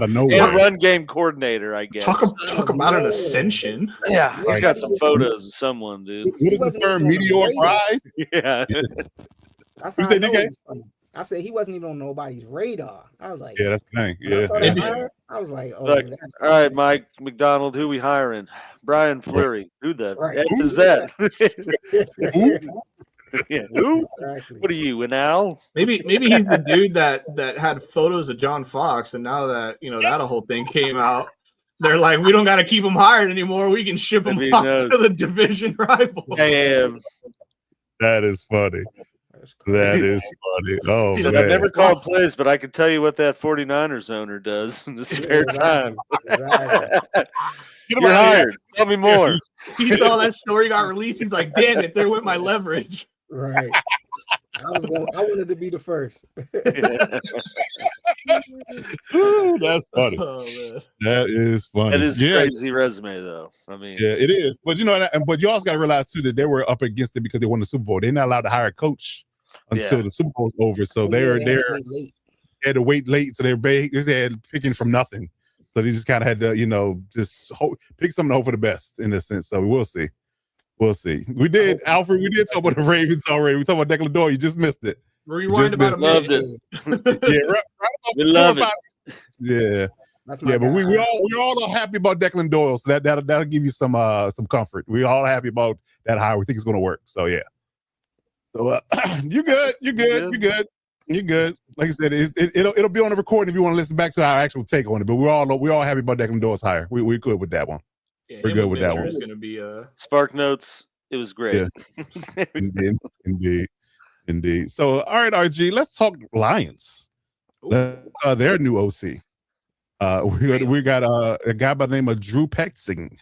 of And nowhere. run game coordinator, I guess. Talk about an ascension. Yeah, he's Right. got some photos of someone, dude. What is the wasn't term? even on the Meteoric radar. rise? Yeah. That's You how I said know DK? it was funny. I said he wasn't even on nobody's radar. I was like, Yeah, that's the thing. when I Yeah. saw that hire, I was like, oh, Like, that- all right, Mike McDonald, who we hiring? Brian Fleury. Who the Right. F is that? Who? Yeah, who? Exactly. What are you, an owl? Maybe he's the dude that had photos of John Fox, and now that that whole thing came out, they're like, we don't got to keep him hired anymore. We can ship him Maybe off knows. to the division rival. Damn. That is funny. That's crazy. That is funny. Oh He said, man. I've never called plays, but I can tell you what that 49ers owner does in the spare time. Exactly. You're hired. Tell me more. He saw that story got released. He's like, damn it, there went my leverage. Right. I wanted to be the first. Ooh, that's funny. Oh, man. That is funny. That is a crazy resume, though. I mean, Yeah, it is. But but you also got to realize too that they were up against it because they won the Super Bowl. They're not allowed to hire a coach until the Super Bowl's over. So They had to wait late. So they had picking from nothing. So they just kind of had to, just pick something to hope for the best in this sense. So we'll see. We'll see. Alfred. We did talk about the Ravens already. We talked about Declan Doyle. You just missed it. Rewind about a Loved minute. it. Yeah, right about We 4 or love 5 it. minutes. That's Yeah, my but guy. we all are happy about Declan Doyle, so that'll give you some comfort. We all happy about that hire. We think it's going to work. So yeah. So you're good. Like I said, it'll be on the recording if you want to listen back to our actual take on it. But we're all happy about Declan Doyle's hire. We're good with that one. Yeah, We're good with that one. Is going to be Spark Notes. It was great. Yeah. Indeed. So all right, RG, let's talk Lions. Their new OC. We got a guy by the name of Drew Petzing.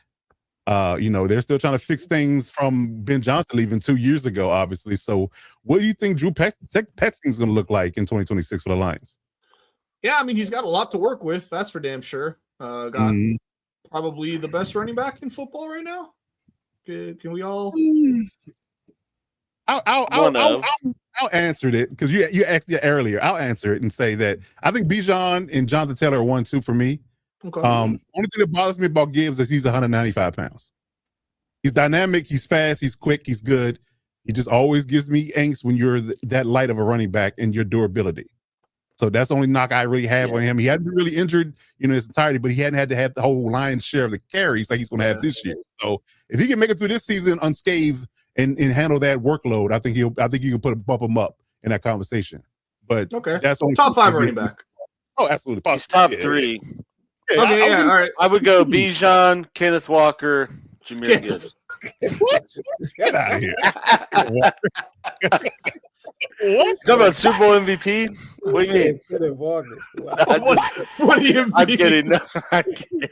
They're still trying to fix things from Ben Johnson leaving 2 years ago, obviously. So what do you think Drew Petzing is going to look like in 2026 for the Lions? Yeah, I mean, he's got a lot to work with. That's for damn sure. Got probably the best running back in football right now. Can we all? I'll answer it because you asked it earlier. I'll answer it and say that I think Bijan and Jonathan Taylor are 1-2 for me. Okay. Only thing that bothers me about Gibbs is he's 195 pounds. He's dynamic, he's fast, he's quick, he's good. He just always gives me angst when you're that light of a running back and your durability. So that's the only knock I really have on him. He hadn't been really injured, his entirety, but he hadn't had to have the whole lion's share of the carries like he's going to have this year. So if he can make it through this season unscathed and handle that workload, I think you can bump him up in that conversation. But that's only top 5 running back. Oh, absolutely. He's top 3. Yeah, Okay, all right. I would go Bijan, Kenneth Walker, Jameer Gibbs. What? Get out of here. What? Talking about Super Bowl MVP? What do you mean? What do you mean? I'm kidding. No, I'm kidding.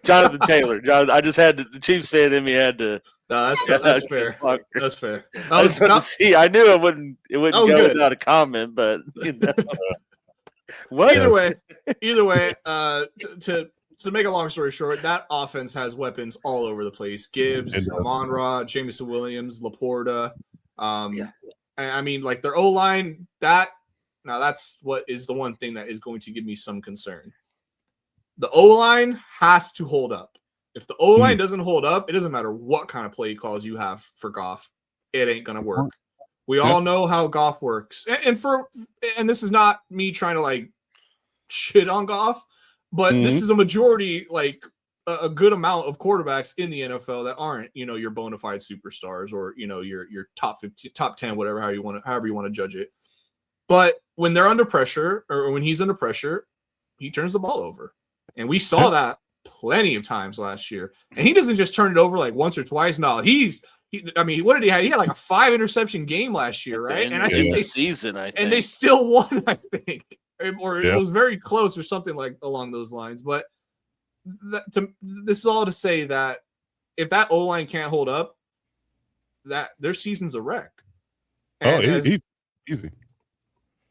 Jonathan Taylor. I just had the Chiefs fan in me had to. No, that's fair. That's fair. I just wanted to see. I knew it wouldn't go good. without a comment, but what? Either way, to make a long story short, that offense has weapons all over the place. Gibbs, Amon-Ra, Jameson Williams, Laporta. I mean, like their O-line, that's what is the one thing that is going to give me some concern. The O-line has to hold up. If the O-line doesn't hold up, it doesn't matter what kind of play calls you have for Goff. It ain't going to work. We all know how Goff works. And this is not me trying to shit on Goff, but this is a majority, like a good amount of quarterbacks in the NFL that aren't, your bona fide superstars or, your top 15, top 10, whatever, however you want to judge it. But when they're under pressure or when he's under pressure, he turns the ball over. And we saw that plenty of times last year. And he doesn't just turn it over like once or twice. No, what did he have? He had like a 5 interception game last year, right? And I think and they still won, I think. Or it was very close or something like along those lines. But this is all to say that if that O-line can't hold up, that their season's a wreck. And he's easy.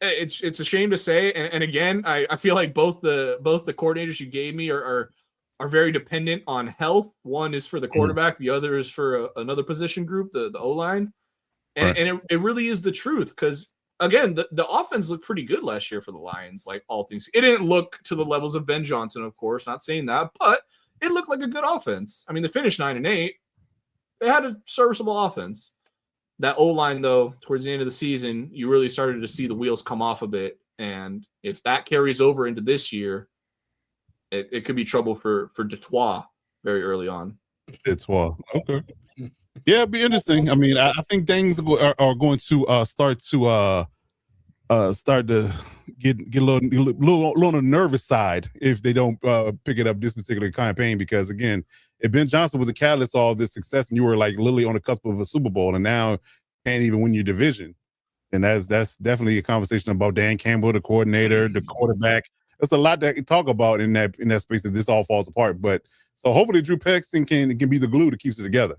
It's a shame to say, and again, I feel like both the coordinators you gave me are very dependent on health. One is for the quarterback, the other is for another position group, the O-line, and it really is the truth because again, the offense looked pretty good last year for the Lions. Like all things, it didn't look to the levels of Ben Johnson, of course, not saying that, but it looked like a good offense. I mean, they finished 9-8. They had a serviceable offense. That O-line, though, towards the end of the season, you really started to see the wheels come off a bit. And if that carries over into this year, it could be trouble for Detroit very early on. Detroit, okay. Yeah, it'd be interesting. I mean, I think things are going to start to get a little on the nervous side if they don't pick it up this particular campaign. Because again, if Ben Johnson was a catalyst of all this success, and you were like literally on the cusp of a Super Bowl, and now can't even win your division, and that's definitely a conversation about Dan Campbell, the coordinator, the quarterback. There's a lot to talk about in that space if this all falls apart. But so hopefully Drew Pearson can be the glue that keeps it together.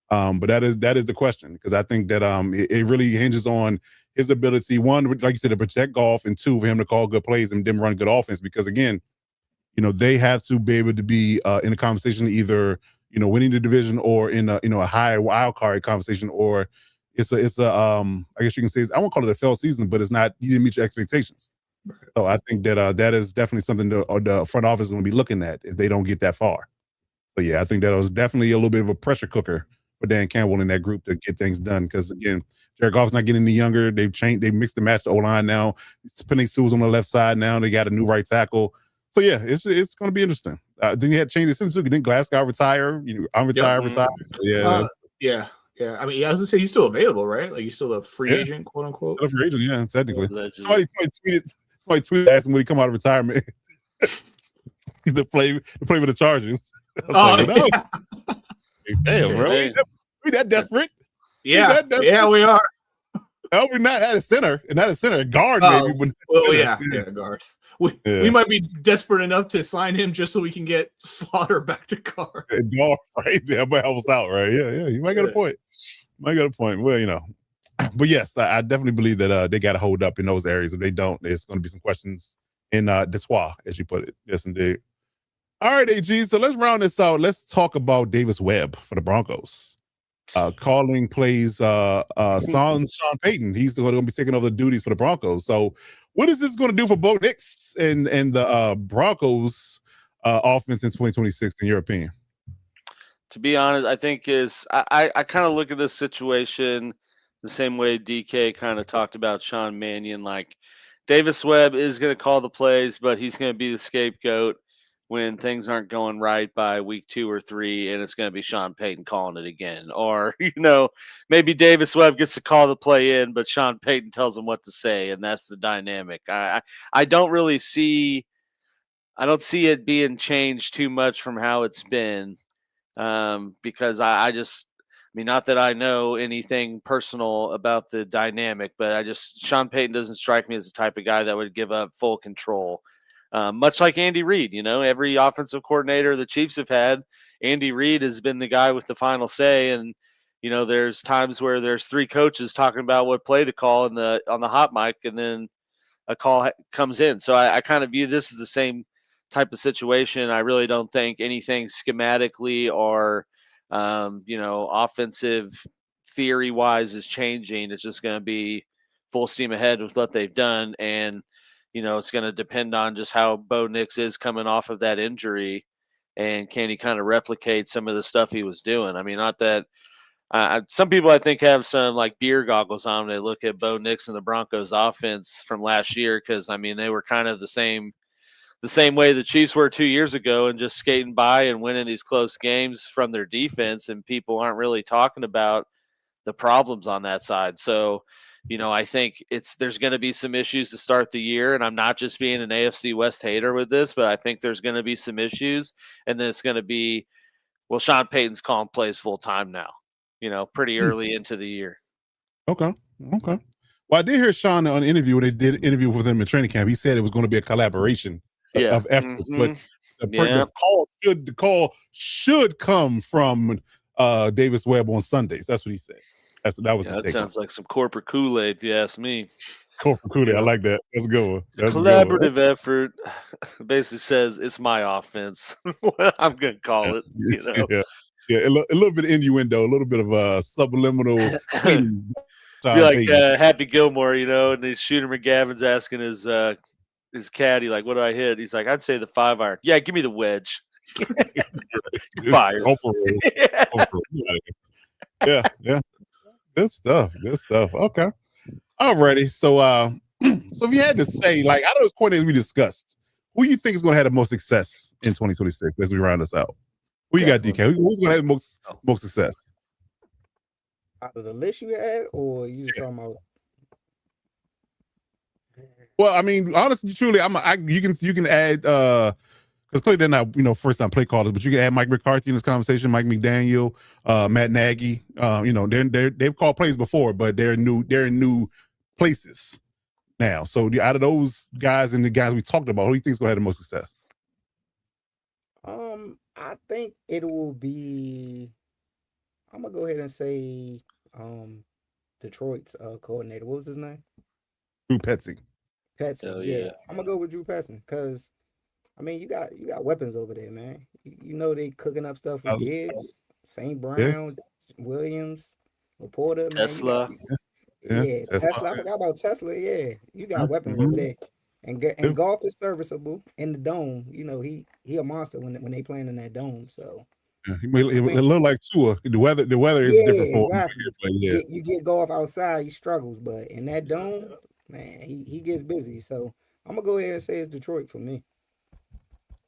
But that is the question, because I think that it really hinges on his ability, one, like you said, to protect Goff, and two, for him to call good plays and then run good offense. Because again, they have to be able to be in a conversation, either winning the division or in a high wild card conversation, or it's a I guess you can say I won't call it a failed season, but it's not, you didn't meet your expectations. So I think that that is definitely something the front office is going to be looking at if they don't get that far. So yeah, I think that was definitely a little bit of a pressure cooker for Dan Campbell in that group to get things done. Because again, Jared Goff's not getting any younger. They've mixed and matched the O-line now. Penny Sewell's on the left side now. They got a new right tackle. So yeah, it's going to be interesting. Then you had to change the system. Then Glasgow retire. I'm retire. So yeah. Yeah. I mean, I was gonna say he's still available, right? Like he's still a free agent, quote unquote. Still a free agent, yeah, technically. Somebody tweeted asked him when he come out of retirement to play with the Chargers. Damn, bro. We that desperate. Yeah, we are. No, we're not at a center, and not a center, a guard maybe. Guard. We might be desperate enough to sign him just so we can get Slaughter back to guard. Guard, right? That might help us out, right? Yeah. You might get a point. Well, but yes, I definitely believe that they got to hold up in those areas. If they don't, there's going to be some questions in Detroit, as you put it. Yes, indeed. All right, AG. So let's round this out. Let's talk about Davis Webb for the Broncos. Calling plays Sean Payton. He's going to be taking over the duties for the Broncos. So what is this going to do for Bo Nix and the Broncos offense in 2026, in your opinion? To be honest, I think I kind of look at this situation the same way DK kind of talked about Sean Mannion. Like, Davis Webb is going to call the plays, but he's going to be the scapegoat when things aren't going right by week 2 or 3, and it's going to be Sean Payton calling it again. Or, maybe Davis Webb gets to call the play in, but Sean Payton tells him what to say, and that's the dynamic. I don't really see – I don't see it being changed too much from how it's been, because I mean, not that I know anything personal about the dynamic, but Sean Payton doesn't strike me as the type of guy that would give up full control. Much like Andy Reid, every offensive coordinator the Chiefs have had, Andy Reid has been the guy with the final say. And, there's times where there's 3 coaches talking about what play to call on the hot mic, and then a call comes in. So I kind of view this as the same type of situation. I really don't think anything schematically or, offensive theory wise is changing. It's just going to be full steam ahead with what they've done. And, it's going to depend on just how Bo Nix is coming off of that injury, and can he kind of replicate some of the stuff he was doing. I mean, not that some people I think have some like beer goggles on when they look at Bo Nix and the Broncos offense from last year, because I mean they were kind of the same the same way the Chiefs were 2 years ago and just skating by and winning these close games from their defense, and people aren't really talking about the problems on that side. So, I think there's going to be some issues to start the year, and I'm not just being an AFC West hater with this, but I think there's going to be some issues, and then it's going to be, well, Sean Payton's calling plays full time now, pretty early into the year. Okay. Well, I did hear Sean on an interview when they did an interview with him in training camp. He said it was going to be a collaboration of efforts, but the call should come from Davis Webb on Sundays. That's what he said. That was his that take. Sounds like some corporate Kool-Aid, if you ask me. Corporate Kool-Aid, I like that. That's a good one. That's collaborative effort basically says it's my offense. I'm going to call it. Yeah, a little bit of innuendo, a little bit of subliminal. Be like Happy Gilmore, and he's Shooter McGavin's asking his caddy, like, what do I hit? He's like, I'd say the 5-iron. Yeah, give me the wedge. Fire. Yeah. Good stuff. Okay. Alrighty. So if you had to say, like, out of those coordinators we discussed, who you think is going to have the most success in 2026 as we round this out? Who you got, DK? Who's going to have the most success? Out of the list you had, or you just talking about? Well, I mean, honestly, truly, you can add because clearly they're not first time play callers, but you can add Mike McCarthy in this conversation, Mike McDaniel, Matt Nagy. They've called plays before, but they're in new places now. So out of those guys and the guys we talked about, who do you think is going to have the most success? I think it will be. I'm gonna go ahead and say, Detroit's coordinator. What was his name? Drew Petzing. Yeah. I'm gonna go with Drew Petzing because, I mean, you got weapons over there, man. They cooking up stuff with Gibbs, St. Brown, Williams, Laporta, Tesla. Tesla. I forgot about Tesla. Yeah, you got weapons over there. And golf is serviceable in the dome. He a monster when they playing in that dome. So it look like Tua. The weather is different for exactly. him. You get golf outside, he struggles, but in that dome, man, he gets busy. So I'm gonna go ahead and say it's Detroit for me.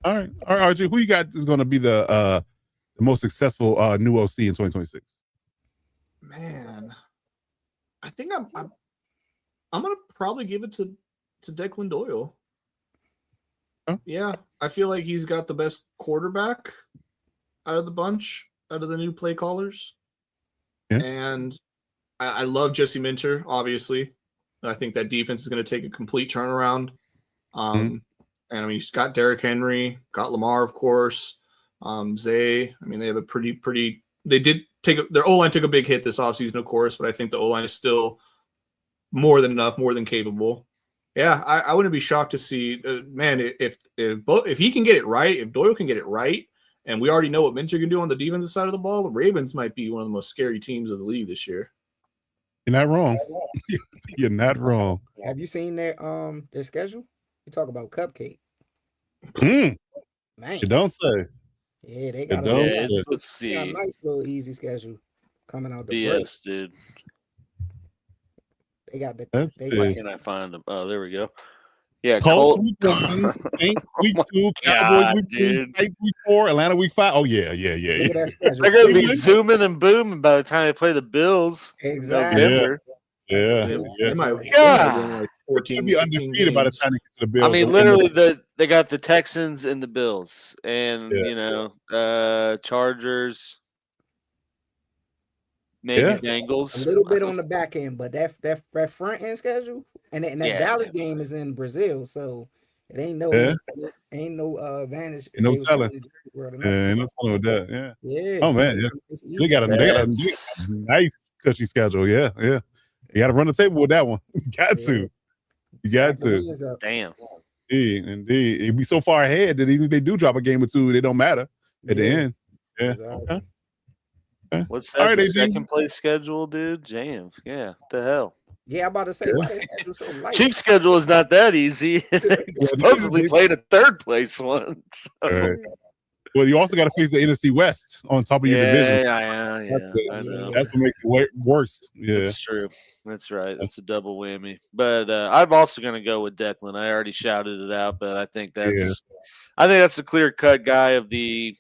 All right, RJ, who you got is going to be the most successful new OC in 2026? Man, I think I'm gonna probably give it to Declan Doyle. Huh? Yeah, I feel like he's got the best quarterback out of the bunch, out of the new play callers. Yeah. And I love Jesse Minter, obviously. I think that defense is going to take a complete turnaround. And I mean, he's got Derrick Henry, got Lamar, of course. Zay. I mean, they have a pretty. They did their O-line took a big hit this offseason, of course, but I think the O-line is still more than enough, more than capable. Yeah, I wouldn't be shocked to see, man, if he can get it right, if Doyle can get it right, and we already know what Minter can do on the defensive side of the ball, the Ravens might be one of the most scary teams of the league this year. You're not wrong. You're not wrong. Have you seen their schedule? You talk about cupcake. Man, Man, you don't say. Yeah, they got let's see. a nice little easy schedule coming out the BS, dude. They got the. Where can I find them? Oh, there we go. Yeah, Colts week 1, Saints week 2, Cowboys week 3, Saints week 4, Atlanta week 5. Oh yeah. Look at that schedule. They're gonna be zooming and booming by the time they play the Bills. Exactly. They might like 14, be undefeated by the time they get to the Bills. I mean, literally, they got the Texans and the Bills, and Chargers. Maybe Bengals. A little bit on the back end, but that front end schedule and that Dallas game is in Brazil, so it ain't no advantage. Ain't no telling. Ain't no telling with that. Yeah. Oh man, they got a nice cushy schedule. Yeah. You got to run the table with that one. You got to. Damn. Indeed. It'd be so far ahead that even if they do drop a game or two, they don't matter at the end. Yeah. Exactly. Okay. What's that? The second place schedule, dude? Jam. Yeah. What the hell? Yeah, I'm about to say, why they schedule so light? Chiefs schedule is not that easy. Supposedly played a third place one. So. Right. Well, you also got to face the NFC West on top of your division. Yeah, That's the, I know. that's what makes it worse. Yeah. That's true. That's right. That's a double whammy. But I'm also going to go with Declan. I already shouted it out, but I think that's the clear cut guy of the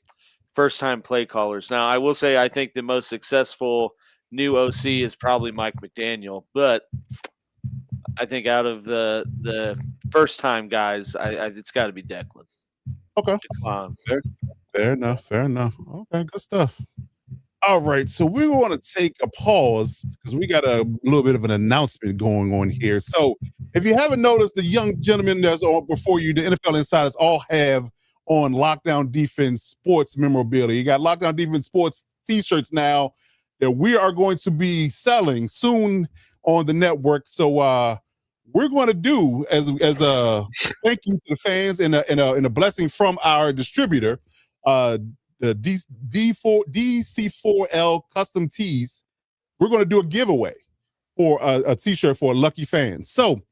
first time play callers. Now, I will say I think the most successful new OC is probably Mike McDaniel, but I think out of the first time guys, it's got to be Declan. Okay. Fair enough. Okay, good stuff. All right, so we want to take a pause because we got a little bit of an announcement going on here. So if you haven't noticed, the young gentlemen that's on before you, the NFL Insiders, all have on Lockdown Defense sports memorabilia. You got Lockdown Defense sports t-shirts now that we are going to be selling soon on the network. So we're going to do as a thank you to the fans and a blessing from our distributor, the DC4L custom tees. We're going to do a giveaway for a t-shirt for a lucky fan. So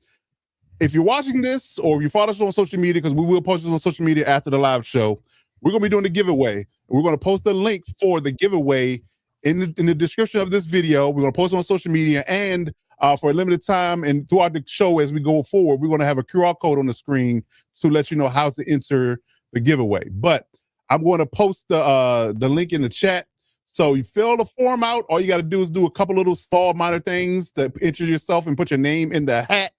if you're watching this or if you follow us on social media, because we will post this on social media after the live show, we're going to be doing the giveaway. We're going to post the link for the giveaway in the description of this video. We're going to post it on social media, and for a limited time and throughout the show as we go forward, we're going to have a QR code on the screen to let you know how to enter the giveaway. But I'm going to post the link in the chat. So you fill the form out. All you got to do is do a couple little small minor things to enter yourself and put your name in the hat.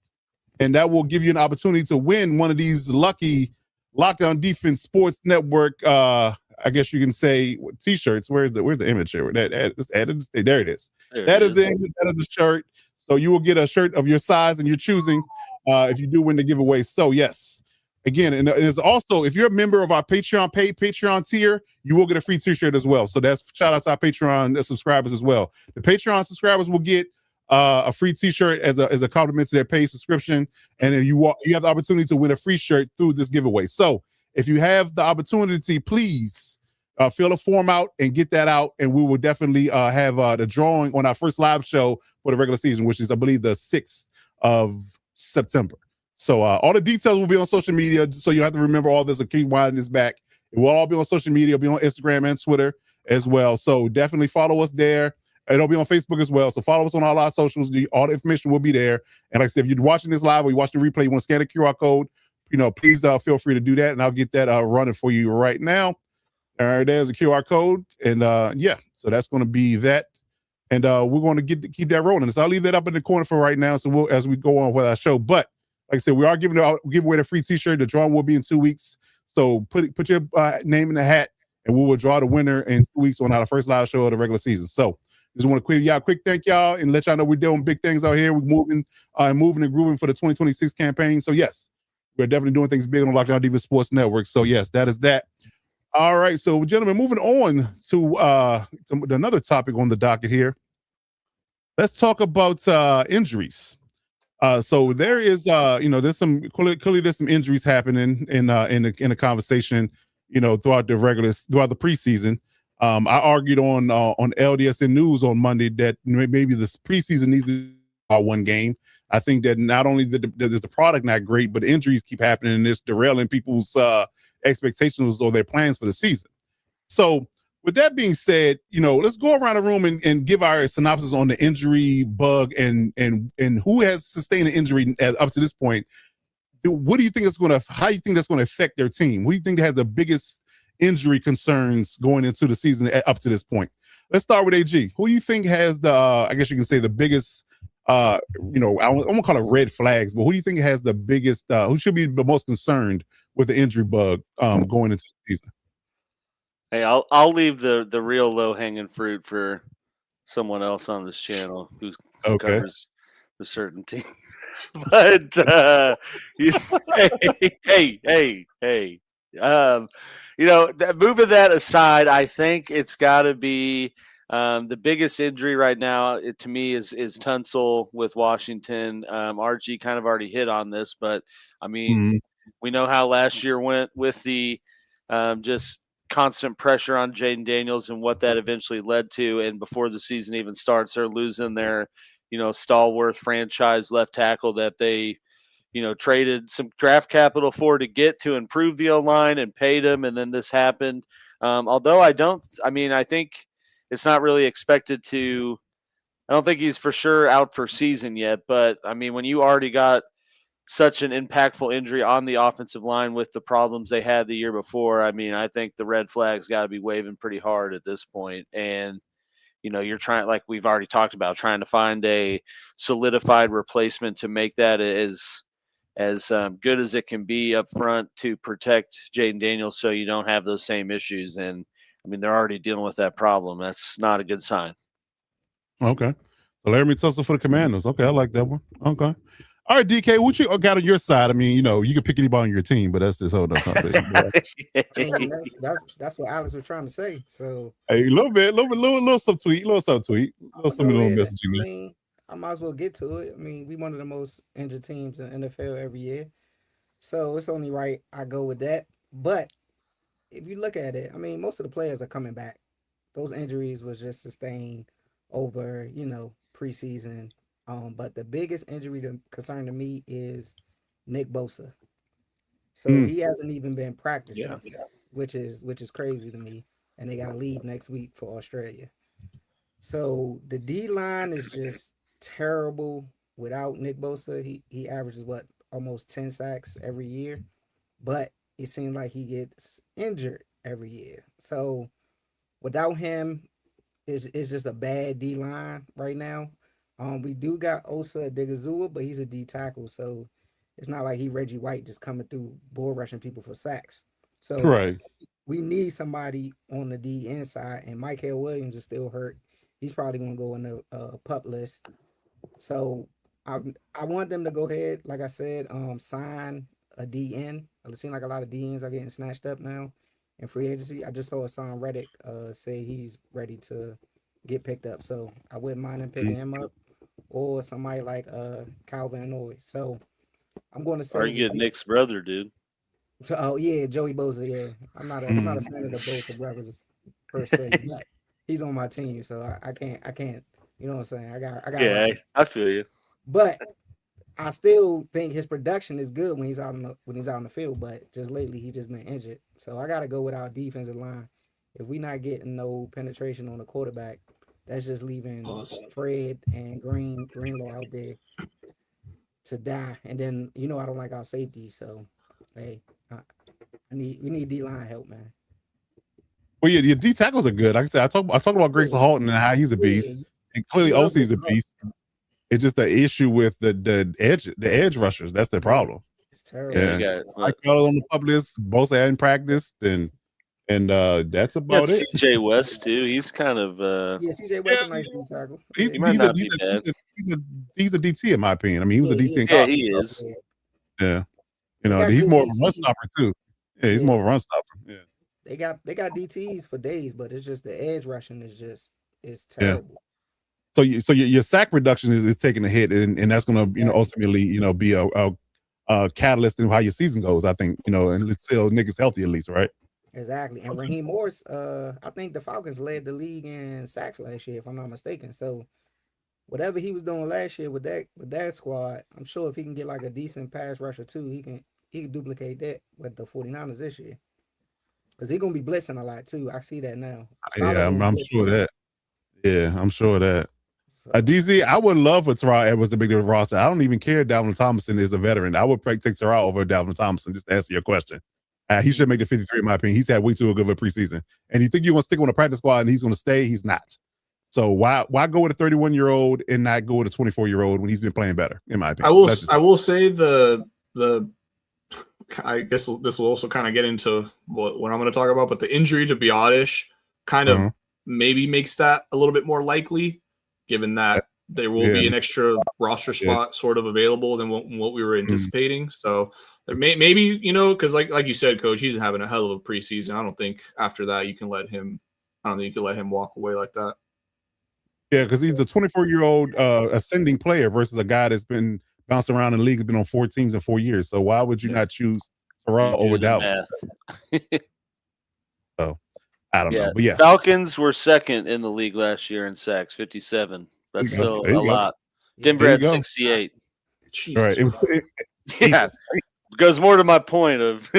And that will give you an opportunity to win one of these lucky Lockdown Defense Sports Network, I guess you can say, t-shirts. Where's the image here? There it is. That is the image of the shirt. So you will get a shirt of your size and your choosing if you do win the giveaway. So yes. Again, and there's also, if you're a member of our Patreon tier, you will get a free t-shirt as well. So that's shout out to our Patreon subscribers as well. The Patreon subscribers will get a free t-shirt as a compliment to their paid subscription. And then you have the opportunity to win a free shirt through this giveaway. So if you have the opportunity, please fill a form out and get that out. And we will definitely have the drawing on our first live show for the regular season, which is, I believe, the 6th of September. So all the details will be on social media. So you have to remember all this and keep winding this back. It will all be on social media. It'll be on Instagram and Twitter as well. So definitely follow us there. It'll be on Facebook as well. So follow us on all our socials. All the information will be there. And like I said, if you're watching this live or you watch the replay, you want to scan the QR code, please feel free to do that. And I'll get that running for you right now. All right, there's a QR code. And so that's going to be that. And we're going to keep that rolling. So I'll leave that up in the corner for right now. So as we go on with our show. But like I said, we are giving away the free t-shirt. The drawing will be in 2 weeks. So put your name in the hat, and we will draw the winner in 2 weeks on our first live show of the regular season. So just want to quick thank y'all and let y'all know we're doing big things out here. We're moving and grooving for the 2026 campaign. So yes, we're definitely doing things big on Lockdown Defense Sports Network. So yes, that is that. All right, so gentlemen, moving on to another topic on the docket here. Let's talk about injuries. So there is, there's some injuries happening in the conversation, throughout the preseason. I argued on LDSN News on Monday that maybe this preseason needs to be about one game. I think that not only is the product not great, but injuries keep happening and it's derailing people's expectations or their plans for the season. So with that being said, let's go around the room and give our synopsis on the injury bug and who has sustained an injury up to this point. What do you think how do you think that's going to affect their team? Who do you think has the biggest injury concerns going into the season up to this point? Let's start with AG. Who do you think has I guess you can say the biggest, I won't call it red flags, but who do you think has the biggest, who should be the most concerned with the injury bug going into the season? Hey, I'll leave the real low hanging fruit for someone else on this channel who covers the certain team. But hey. Moving that aside, I think it's got to be the biggest injury right now. To me is Tunsil with Washington. RG kind of already hit on this, but I mean, we know how last year went with the just constant pressure on Jaden Daniels and what that eventually led to. And before the season even starts, they're losing their, stalwart franchise left tackle that they, traded some draft capital for to get to improve the O-line and paid him. And then this happened. Although I think it's not really expected to. I don't think he's for sure out for season yet. But I mean, when you already got such an impactful injury on the offensive line with the problems they had the year before, I mean, I think the red flags got to be waving pretty hard at this point. And you're trying, like we've already talked about, trying to find a solidified replacement to make that as good as it can be up front to protect Jaden Daniels so you don't have those same issues. And, I mean, they're already dealing with that problem. That's not a good sign. Okay. So Laramie Tussle for the Commandos. Okay, I like that one. Okay. All right, DK, what you got on your side? I mean, you can pick anybody on your team, but that's just whole other conversation. I mean, that's what Alex was trying to say. So Hey, a little subtweet, little messaging. I mean, I might as well get to it. I mean, we one of the most injured teams in the NFL every year, so it's only right I go with that. But if you look at it, I mean, most of the players are coming back. Those injuries was just sustained over, preseason. But the biggest injury concern to me is Nick Bosa. So he hasn't even been practicing, which is crazy to me. And they got to leave next week for Australia. So the D line is just terrible without Nick Bosa. He averages almost 10 sacks every year, but it seems like he gets injured every year. So without him, it's just a bad D line right now. We do got Osa Odighizuwa, but he's a D tackle, so it's not like he Reggie White just coming through bull rushing people for sacks. So Right. we need somebody on the D inside, and Michael Williams is still hurt. He's probably going to go on the pup list. So I want them to go ahead, like I said, sign a DN. It seems like a lot of DNs are getting snatched up now in free agency. I just saw Hassan Reddick say he's ready to get picked up, so I wouldn't mind him picking him up, or somebody like Calvin Noy. So I'm going to say, or you get Nick's brother, dude. So, Joey Bosa. Yeah, I'm not a fan of the Bosa brothers per se, but he's on my team, so I can't. You know what I'm saying? I got. Yeah, I feel you. But I still think his production is good when he's out on the field. But just lately, he just been injured. So I got to go with our defensive line. If we not getting no penetration on the quarterback, that's just leaving Fred and Greenlaw out there to die. And then I don't like our safety, so hey, we need D-line help, man. Well, yeah, your D tackles are good. Like I said, I talk about Grayson Halton and how he's a beast, and clearly OC's a beast. It's just the issue with the edge rushers. That's the problem. It's terrible. Yeah, I call on the pup list. Both hadn't practiced, and that's about it. CJ West too. He's kind of CJ West is a nice D tackle. He's a DT in my opinion. I mean, he was a DT in college. Yeah, he is. Yeah, he's more of a run stopper too. Yeah, he's more of a run stopper. Yeah. They got DTs for days, but it's just the edge rushing is terrible. Yeah. So your sack reduction is taking a hit, and that's going to ultimately be a catalyst in how your season goes. I think and let's say Nick is healthy at least, right? Exactly. And Raheem Morris, I think the Falcons led the league in sacks last year, if I'm not mistaken. So whatever he was doing last year with that squad, I'm sure if he can get like a decent pass rusher too, he can duplicate that with the 49ers this year. Because he's gonna be blitzing a lot too. I see that now. I'm sure that. Yeah, I'm sure that. DZ, I would love for Terrell Edwards to be the roster. I don't even care if Dalvin Thompson is a veteran. I would take Terrell over Dalvin Thompson, just to answer your question. He should make the 53, in my opinion. He's had way too good of a preseason. And you think you're going to stick on a practice squad and he's going to stay? He's not. So why go with a 31-year-old and not go with a 24-year-old when he's been playing better, in my opinion? I will say the I guess this will also kind of get into what I'm going to talk about, but the injury to Biotish kind of maybe makes that a little bit more likely, given that there will be an extra roster spot sort of available than what we were anticipating. So maybe, because like you said, Coach, he's having a hell of a preseason. I don't think after that you can let him walk away like that. Yeah, because he's a 24-year-old ascending player versus a guy that's been bouncing around in the league, has been on 4 teams in 4 years. So why would you not choose Terrell over Dalvin? So I don't know. But yeah, Falcons were second in the league last year in sacks, 57. That's still a lot. Denver had 68. Jesus. Right. Yeah. Goes more to my point of,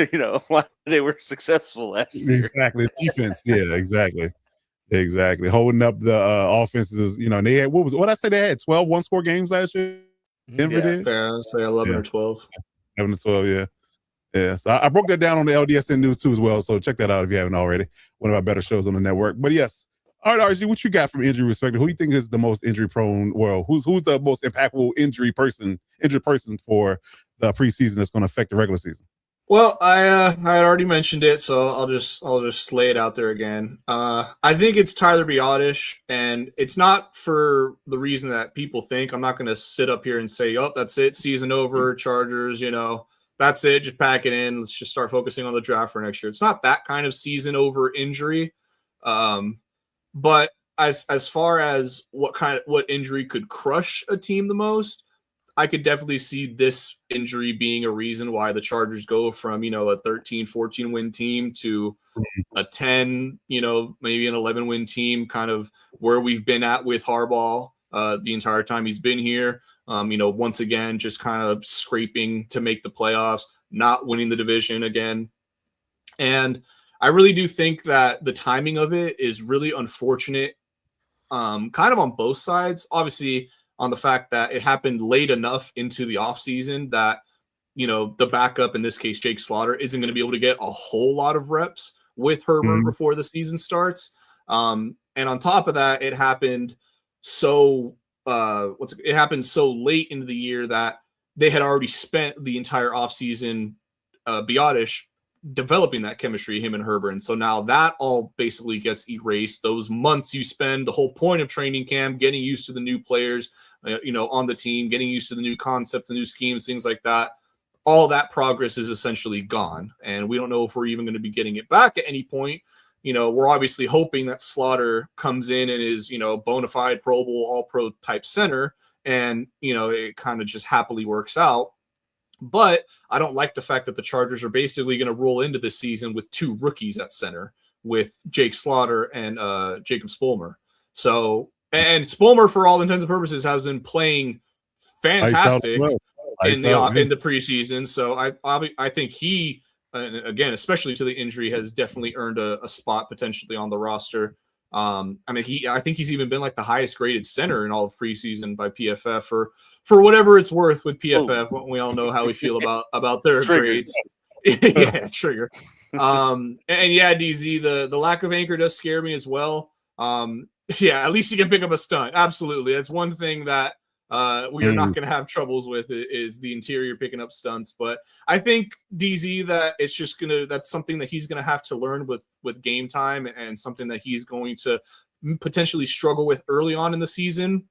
why they were successful last year. Exactly. Defense. Yeah, exactly. Holding up the offenses, and they had, what I say they had 12 one-score games last year? Denver did? Yeah, so 11 or 12. 11 to 12, yeah. Yeah, so I broke that down on the LDSN News too as well. So check that out if you haven't already. One of our better shows on the network. But yes, all right, RG, what you got from injury perspective? Who do you think is the most injury prone? Well, who's the most impactful injured person for the preseason that's going to affect the regular season? Well, I had already mentioned it, so I'll just lay it out there again. I think it's Tyler Biotish, and it's not for the reason that people think. I'm not going to sit up here and say, "Oh, that's it, season over, Chargers." That's it, just pack it in. Let's just start focusing on the draft for next year. It's not that kind of season over injury, but as far as what injury could crush a team the most, I could definitely see this injury being a reason why the Chargers go from, a 13, 14 win team to a 10, maybe an 11 win team, kind of where we've been at with Harbaugh the entire time he's been here. Once again, just kind of scraping to make the playoffs, not winning the division again. And I really do think that the timing of it is really unfortunate, kind of on both sides. Obviously, on the fact that it happened late enough into the offseason that, the backup, in this case, Jake Slaughter, isn't going to be able to get a whole lot of reps with Herbert before the season starts. And on top of that, it happened so late into the year that they had already spent the entire offseason, Biotish, developing that chemistry, him and Herbert. And so now that all basically gets erased. Those months you spend, the whole point of training camp, getting used to the new players, on the team, getting used to the new concepts, the new schemes, things like that. All that progress is essentially gone. And we don't know if we're even going to be getting it back at any point. We're obviously hoping that Slaughter comes in and is, bona fide Pro Bowl, all pro type center. And, it kind of just happily works out. But I don't like the fact that the Chargers are basically going to roll into this season with two rookies at center, with Jake Slaughter and Jacob Spolmer. So, and Spolmer, for all intents and purposes, has been playing fantastic in the preseason. So I think he, again, especially to the injury, has definitely earned a spot potentially on the roster. I think he's even been like the highest graded center in all of preseason by PFF for whatever it's worth with PFF. Oh. We all know how we feel about their grades. Yeah, trigger. And yeah, DZ, the lack of anchor does scare me as well. Yeah, at least you can pick up a stunt. Absolutely. That's one thing that we are not going to have troubles with is the interior picking up stunts. But I think DZ, that it's just that's something that he's going to have to learn with game time, and something that he's going to potentially struggle with early on in the season.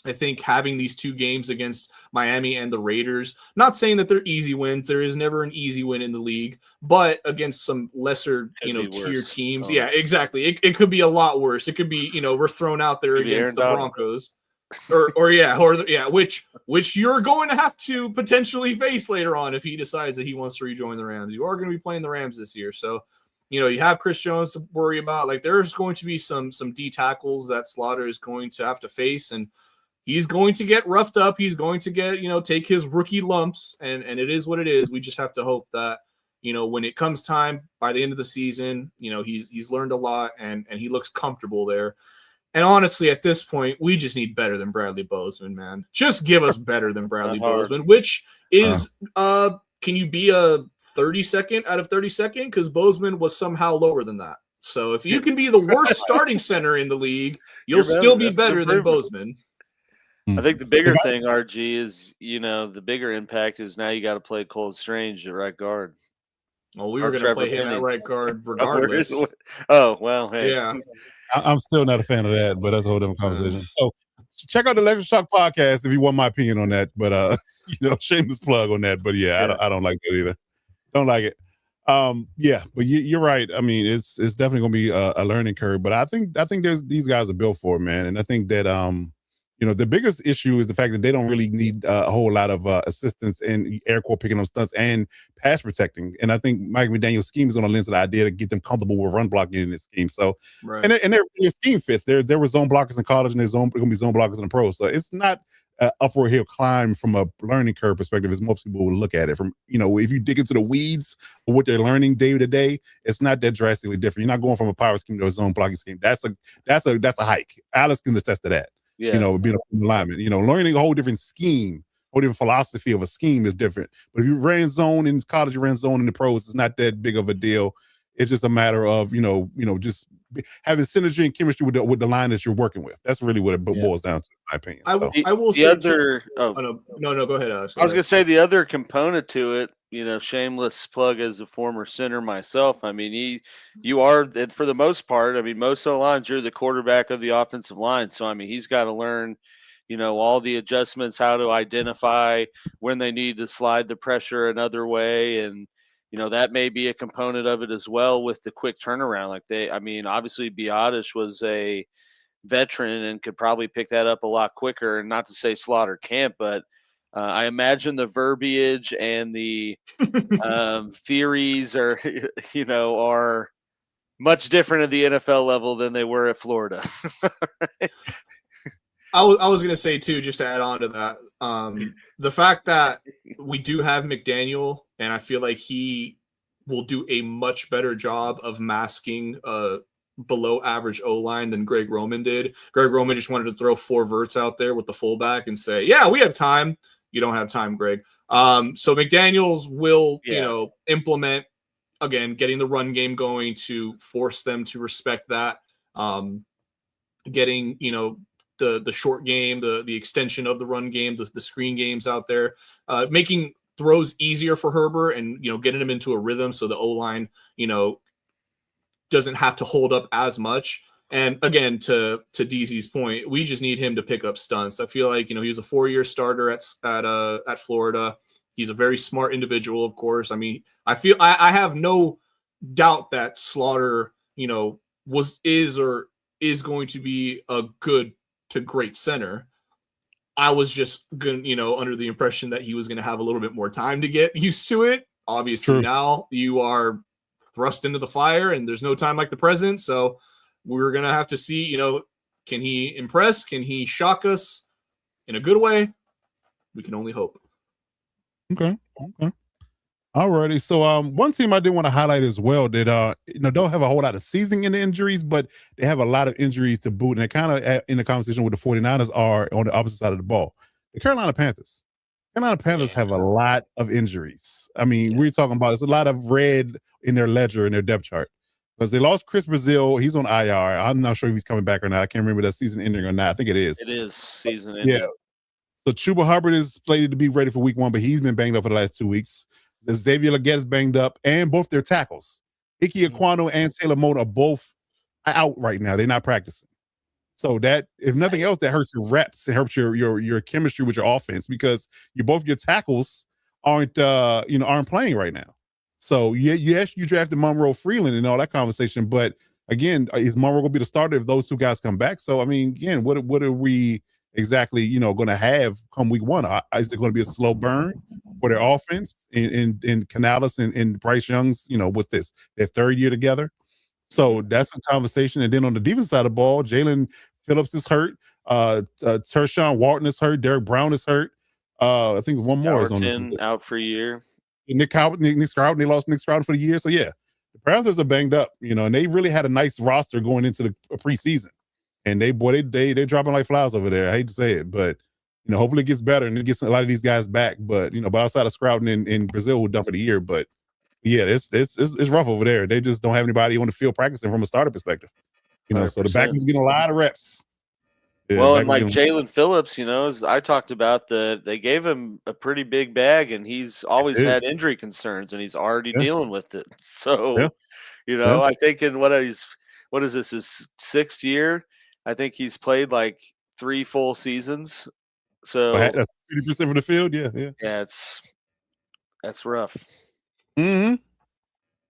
I think having these two games against Miami and the Raiders, not saying that they're easy wins. There is never an easy win in the league, but against some lesser, tier teams. Yeah, exactly. It could be a lot worse. It could be, we're thrown out there against the Broncos. Which you're going to have to potentially face later on if he decides that he wants to rejoin the Rams. You are going to be playing the Rams this year. So, you have Chris Jones to worry about. Like, there's going to be some D tackles that Slaughter is going to have to face, and he's going to get roughed up. He's going to get, take his rookie lumps, and it is what it is. We just have to hope that, when it comes time by the end of the season, he's learned a lot and he looks comfortable there. And honestly, at this point, we just need better than Bradley Bozeman, man. Just give us better than Bradley Bozeman, which is, can you be a 32nd out of 32nd? Because Bozeman was somehow lower than that. So if you can be the worst starting center in the league, you'll still be better than Bozeman. I think the bigger thing, RG, is, the bigger impact is now you got to play Cole Strange at right guard. Well, we were going to play him at right guard regardless. Oh, well, hey. Yeah. I'm still not a fan of that, but that's a whole different conversation. So check out the Electric Shock podcast if you want my opinion on that. But shameless plug on that. But yeah. I don't like that either. Don't like it. Yeah, but you're right. I mean, it's definitely gonna be a learning curve. But I think these guys are built for it, man. And I think that The biggest issue is the fact that they don't really need a whole lot of assistance and air core picking up stunts and pass protecting. And I think Mike McDaniel's scheme is on the lens of the idea to get them comfortable with run blocking in this scheme. So, Right. and their scheme fits. There were zone blockers in college, and there's going to be zone blockers in the pros. So it's not an upward hill climb from a learning curve perspective, as most people will look at it. From if you dig into the weeds of what they're learning day to day, it's not that drastically different. You're not going from a power scheme to a zone blocking scheme. That's a hike. Alex can attest to that. Yeah. Being a alignment, learning a whole different scheme, whole different philosophy of a scheme is different. But if you ran zone in college, you ran zone in the pros, it's not that big of a deal. It's just a matter of, just having synergy and chemistry with the line that you're working with. That's really what it boils down to, in my opinion. I will say no, go ahead, Alex. I was going to say the other component to it, shameless plug as a former center myself. I mean, you are, for the most part, most of the lines, you're the quarterback of the offensive line. So, he's got to learn, all the adjustments, how to identify when they need to slide the pressure another way. And, that may be a component of it as well with the quick turnaround. Obviously Biotish was a veteran and could probably pick that up a lot quicker. And not to say Slaughter can't, but I imagine the verbiage and the theories are much different at the NFL level than they were at Florida. I was going to say, too, just to add on to that, the fact that we do have McDaniel, and I feel like he will do a much better job of masking below average O-line than Greg Roman did. Greg Roman just wanted to throw 4 verts out there with the fullback and say, yeah, we have time. You don't have time, Greg. So McDaniels will, implement, again, getting the run game going to force them to respect that. Getting, the short game, the extension of the run game, the screen games out there, making throws easier for Herbert and, getting him into a rhythm so the O-line, doesn't have to hold up as much. And again, to DZ's point, we just need him to pick up stunts. I feel like, he was a 4-year starter at Florida. He's a very smart individual, of course. I have no doubt that Slaughter, is going to be a good to great center. I was just under the impression that he was going to have a little bit more time to get used to it. Obviously, True. Now you are thrust into the fire and there's no time like the present. So we're going to have to see, can he impress? Can he shock us in a good way? We can only hope. Okay. Alrighty. So one team I did want to highlight as well that don't have a whole lot of seasoning in the injuries, but they have a lot of injuries to boot, and they're kind of in the conversation with the 49ers are on the opposite side of the ball. The Carolina Panthers. Have a lot of injuries. We're talking about there's a lot of red in their ledger in their depth chart because they lost Chris Brazil. He's on IR. I'm not sure if he's coming back or not. I can't remember that season ending or not. I think it is. It is season ending. Yeah. So Chuba Hubbard is slated to be ready for week 1, but he's been banged up for the last 2 weeks. Xavier Legette is banged up, and both their tackles, Ike Ekwonu and Taylor Moton, are both out right now. They're not practicing. So that, if nothing else, that hurts your reps. It hurts your chemistry with your offense because both your tackles aren't playing right now. So yes, you drafted Monroe Freeland and all that conversation, but again, is Monroe going to be the starter if those 2 guys come back? So again, what are we exactly going to have come week 1? Is it going to be a slow burn for their offense in Canales and Bryce Young's what's this, their 3rd year together? So that's a conversation. And then on the defense side of the ball, Jalen Phillips is hurt. Tershawn Walton is hurt. Derek Brown is hurt. I think one more is on this list. Out for a year. Nick Stroud, they lost Nick Stroud for the year. So yeah, the Panthers are banged up, and they really had a nice roster going into the preseason. And they're dropping like flies over there. I hate to say it, but hopefully it gets better and it gets a lot of these guys back. But but outside of Stroud in Brazil, who done for the year, but yeah, it's rough over there. They just don't have anybody on the field practicing from a starter perspective. So the back is getting a lot of reps. Yeah, well, and like Jalen Phillips, as I talked about, they gave him a pretty big bag, and he's always had injury concerns, and he's already dealing with it. So, I think in what is this, his 6th year? I think he's played like 3 full seasons. So 50% of the field, yeah. Yeah, that's rough. Mm-hmm.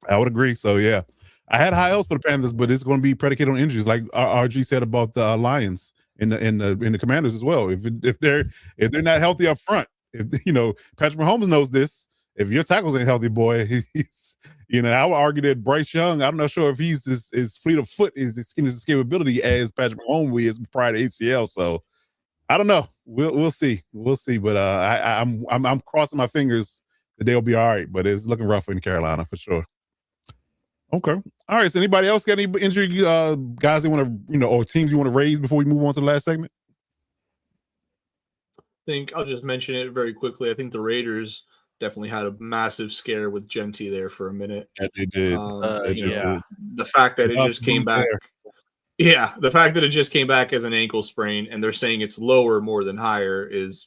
I would agree. So yeah, I had high hopes for the Panthers, but it's going to be predicated on injuries, like RG said about the Lions in the Commanders as well. If they're not healthy up front, if Patrick Mahomes knows this. If your tackles ain't healthy, boy, he's I would argue that Bryce Young. I'm not sure if he's as fleet of foot, his escapability as Patrick Mahomes is prior to ACL. So I don't know. We'll see. But I'm crossing my fingers that they'll be all right. But it's looking rough in Carolina for sure. Okay. All right. So anybody else got any injury guys they want to or teams you want to raise before we move on to the last segment? I think I'll just mention it very quickly. I think the Raiders definitely had a massive scare with Genty there for a minute. Yeah, they did. The fact that it just came back. Yeah, the fact that it just came back as an ankle sprain and they're saying it's lower more than higher is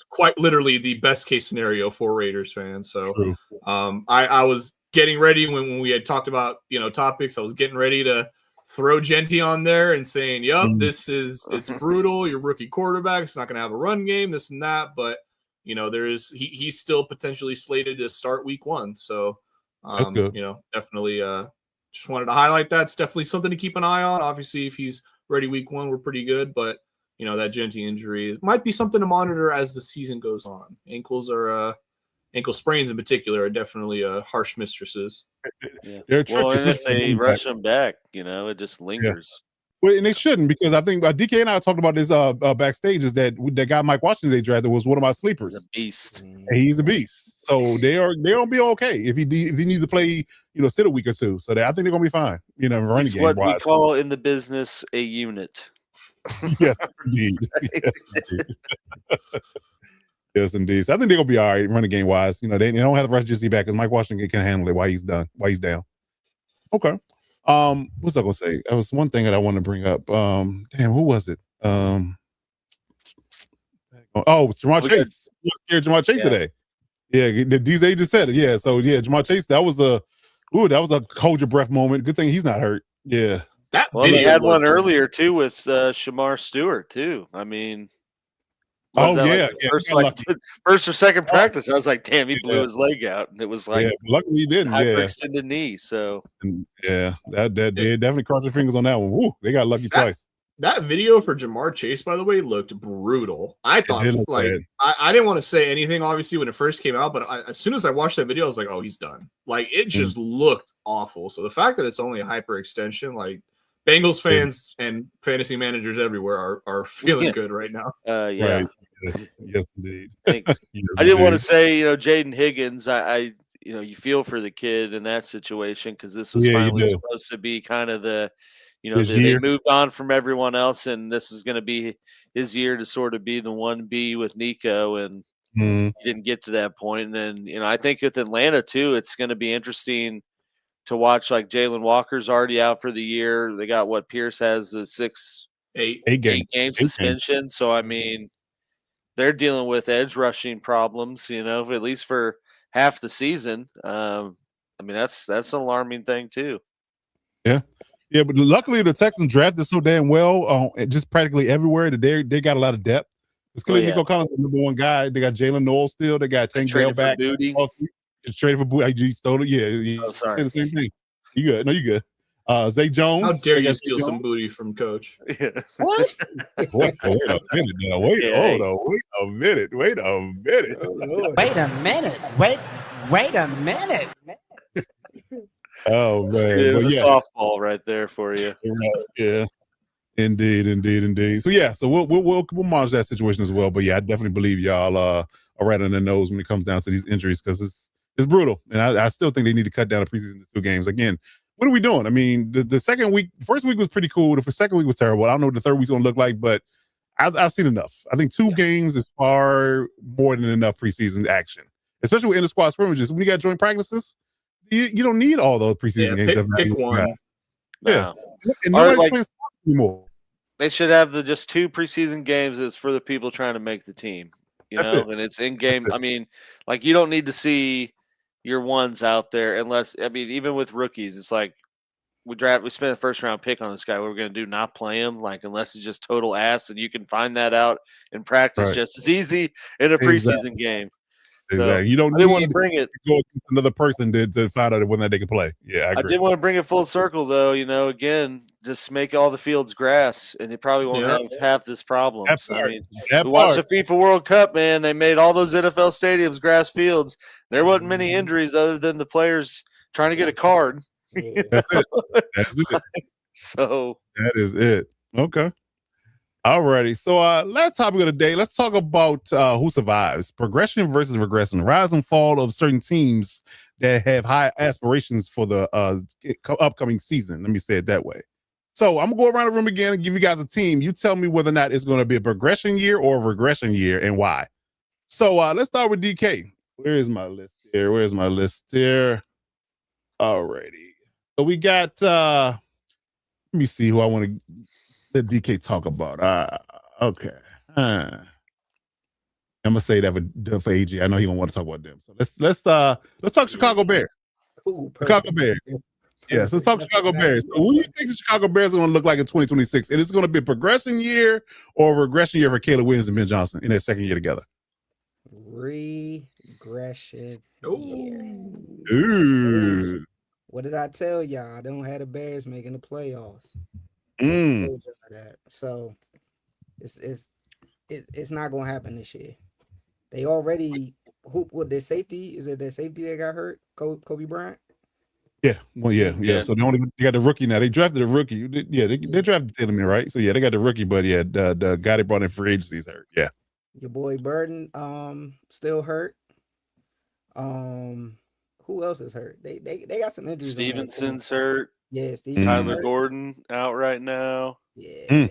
quite literally the best case scenario for Raiders fans. So I was getting ready when we had talked about topics. I was getting ready to throw Genty on there and saying, "Yup, it's brutal. Your rookie quarterback. It's not going to have a run game. This and that." But he's still potentially slated to start week 1. So that's good. Definitely just wanted to highlight that. It's definitely something to keep an eye on. Obviously, if he's ready week 1, we're pretty good. But that Genty injury might be something to monitor as the season goes on. Ankle sprains in particular are definitely harsh mistresses. Yeah. Well, and if they rush them back, it just lingers. Well, and they shouldn't, because I think DK and I talked about this backstage. Is that guy Mike Washington they drafted was one of my sleepers. He's a beast. He's a beast. So they're gonna be okay if he needs to play, sit a week or two. So I think they're gonna be fine. Running He's game. What we call in the business a unit. Yes, indeed. Yes, indeed. Yes, indeed. So I think they're gonna be all right running game wise. They don't have to rush Jesse back because Mike Washington can handle it while he's down. Okay. What's I gonna say? That was one thing that I want to bring up. Damn, who was it? Jamar Chase. You scared Jamar Chase today. Yeah, DJ just said it. Yeah, so Jamar Chase, that was a hold your breath moment. Good thing he's not hurt. Yeah. He had one earlier too with Shamar Stewart too. I mean, first or second practice. I was like, damn, he blew his leg out, and it was like, luckily he didn't. Hyperextended knee. So that definitely cross your fingers on that one. Woo, they got lucky twice. That video for Jamar Chase, by the way, looked brutal. I thought I didn't want to say anything obviously when it first came out, but as soon as I watched that video, I was like, oh, he's done. Like it just looked awful. So the fact that it's only a hyperextension, like Bengals fans and fantasy managers everywhere are feeling good right now. Right. Yes, indeed. Thanks. I didn't want to say, Jaden Higgins. I you feel for the kid in that situation because this was finally supposed to be kind of the, they moved on from everyone else, and this is going to be his year to sort of be the 1B with Nico, and he didn't get to that point. And then, I think with Atlanta too, it's going to be interesting to watch. Like Jalen Walker's already out for the year. They got what Pierce has the 8-game suspension. So I mean, they're dealing with edge rushing problems, at least for half the season. I mean, that's an alarming thing too. Yeah, but luckily the Texans drafted so damn well, just practically everywhere that they got a lot of depth. It's clear Nico Collins is the number one guy. They got Jalen Noel still. They got Tank Bell back. It's traded for Booty. I stole it. Yeah. Oh, sorry. The same thing. You good? No, you good. Zay Jones. How dare you steal some booty from Coach? What? Wait a minute now. Wait a minute. Wait a minute. Oh man, it was a softball right there for you. Yeah, indeed. So we'll monitor that situation as well. But I definitely believe y'all are right on the nose when it comes down to these injuries because it's brutal, and I still think they need to cut down the preseason to 2 games. Again, what are we doing? I mean, the first week was pretty cool. The second week was terrible. I don't know what the third week's going to look like, but I've seen enough. I think 2 games is far more than enough preseason action, especially with inter-squad scrimmages. When you got joint practices, you don't need all those preseason games. Pick one. Yeah. And nobody's playing anymore. They should have just 2 preseason games that's for the people trying to make the team. And it's in game. I mean, like you don't need to see your ones out there unless, I mean, even with rookies, it's like we spent a first round pick on this guy. What we're going to do, not play him, like unless he's just total ass, and you can find that out in practice just as easy in a preseason game. Exactly. So, you don't need to bring it to go against another person to find out whether they can play. Yeah, I agree. I did want to bring it full circle though. Again, just make all the fields grass, and you probably won't Yeah. have half this problem. That So, I part. mean, That we watched part. the FIFA World Cup, man. They made all those NFL stadiums grass fields. There wasn't many injuries other than the players trying to get a card. Yeah. That's it. That's it. So That is it. Okay. Alrighty. So last topic of the day, let's talk about who survives. Progression versus regression. Rise and fall of certain teams that have high aspirations for the upcoming season. Let me say it that way. So I'm gonna go around the room again and give you guys a team. You tell me whether or not it's gonna be a progression year or a regression year and why. So let's start with DK. Where is my list here? Where's my list here? Alrighty. So we got let me see who I want to let DK talk about. Okay. I'm gonna say that for AG. I know he won't want to talk about them. So let's talk Chicago Bears. Ooh, Chicago Bears. Yes, let's talk That's Chicago exactly Bears. what So who do you think the Chicago Bears are going to look like in 2026? And it's going to be a progression year or a regression year for Caleb Williams and Ben Johnson in their second year together? regression. Ooh. Ooh. What did I tell y'all? I don't have the Bears making the playoffs. I Mm. told y'all that. So it's not gonna happen this year. They already hoop with their safety. Is it their safety that got hurt? Kobe Bryant? Yeah. Well, yeah. Yeah. So they got the rookie now. They drafted a rookie. Yeah, they drafted Tillman, right? So yeah, they got the rookie, but yeah, the guy they brought in free agency is hurt. Yeah. Your boy Burden still hurt. Who else is hurt? They got some injuries. Stevenson's hurt. Yeah, Stevenson. Tyler hurt. Gordon out right now. Yeah.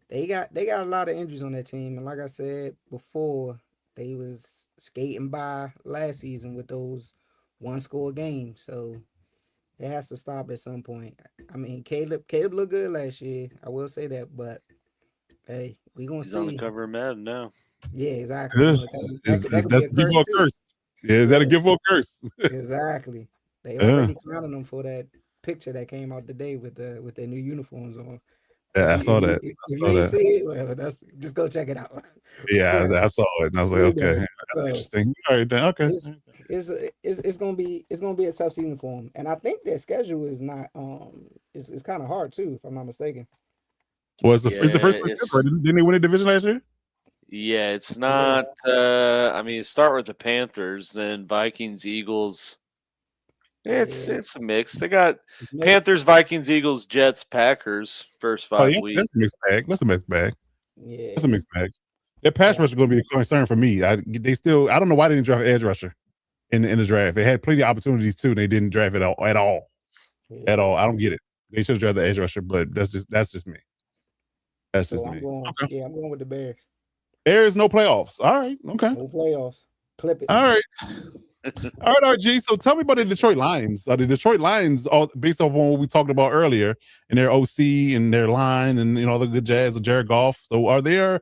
They got a lot of injuries on that team. And like I said before, they was skating by last season with those one-score games. So it has to stop at some point. I mean, Caleb looked good last year. I will say that, but hey, we gonna He's on the see. cover of Madden now. Yeah, exactly. Yeah. That could That's be a a gift or curse a too. curse. Yeah, is that a gift or a curse? Exactly. They already counted them for that picture that came out today with their new uniforms on. Yeah, I saw that. If you ain't see it, well, just go check it out. Yeah, I saw it, and I was like, okay, that's So, interesting. All right, then, okay. It's gonna be a tough season for them, and I think their schedule is not it's kind of hard too, if I'm not mistaken. Well, it's the first place ever. Didn't they win a division last year? Yeah, it's not. I mean, start with the Panthers, then Vikings, Eagles. It's a mix. They got Panthers, Vikings, Eagles, Jets, Packers first 5 weeks. That's a mixed bag. That's a mixed bag. Yeah, That's a mixed bag. Their pass rush is going to be a concern for me. I don't know why they didn't draft an edge rusher in the draft. They had plenty of opportunities too, and they didn't draft it at all. I don't get it. They should have drafted the edge rusher, but that's just me. That's just me. I'm going with the Bears. There is no playoffs. All right. Okay. No playoffs. Clip it. All right. All right, RG. So tell me about the Detroit Lions. The Detroit Lions, all based off on what we talked about earlier, and their OC and their line, and all the good jazz of Jared Goff. So are they a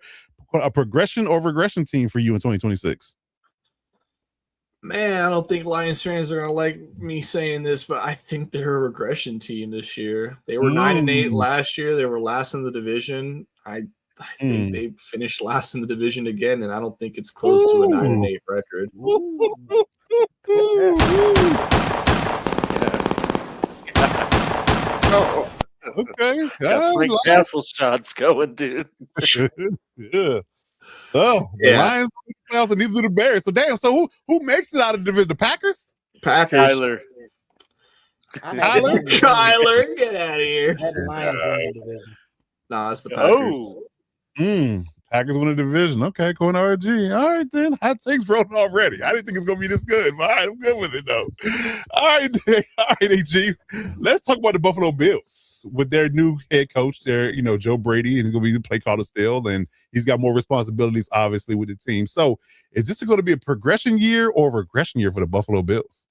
progression or regression team for you in 2026? Man, I don't think Lions fans are gonna like me saying this, but I think they're a regression team this year. They were 9-8 last year. They were last in the division. I think they finished last in the division again, and I don't think it's close to a 9-8 record. Oh, okay. got Frank Castle shots going, dude. Yeah. Oh, the Lions playoffs, and neither do the Bears. So damn. So who makes it out of the division? The Packers? Packers. Kyler, get out of here. The Lions win the division. No, it's the Packers. Packers win the division. Okay, going to RG. All right, then. Hot takes rolling already. I didn't think it's going to be this good, but all right, I'm good with it, though. All right, AG. Let's talk about the Buffalo Bills with their new head coach, Joe Brady, and he's going to be the play caller still, and he's got more responsibilities, obviously, with the team. So is this going to be a progression year or a regression year for the Buffalo Bills?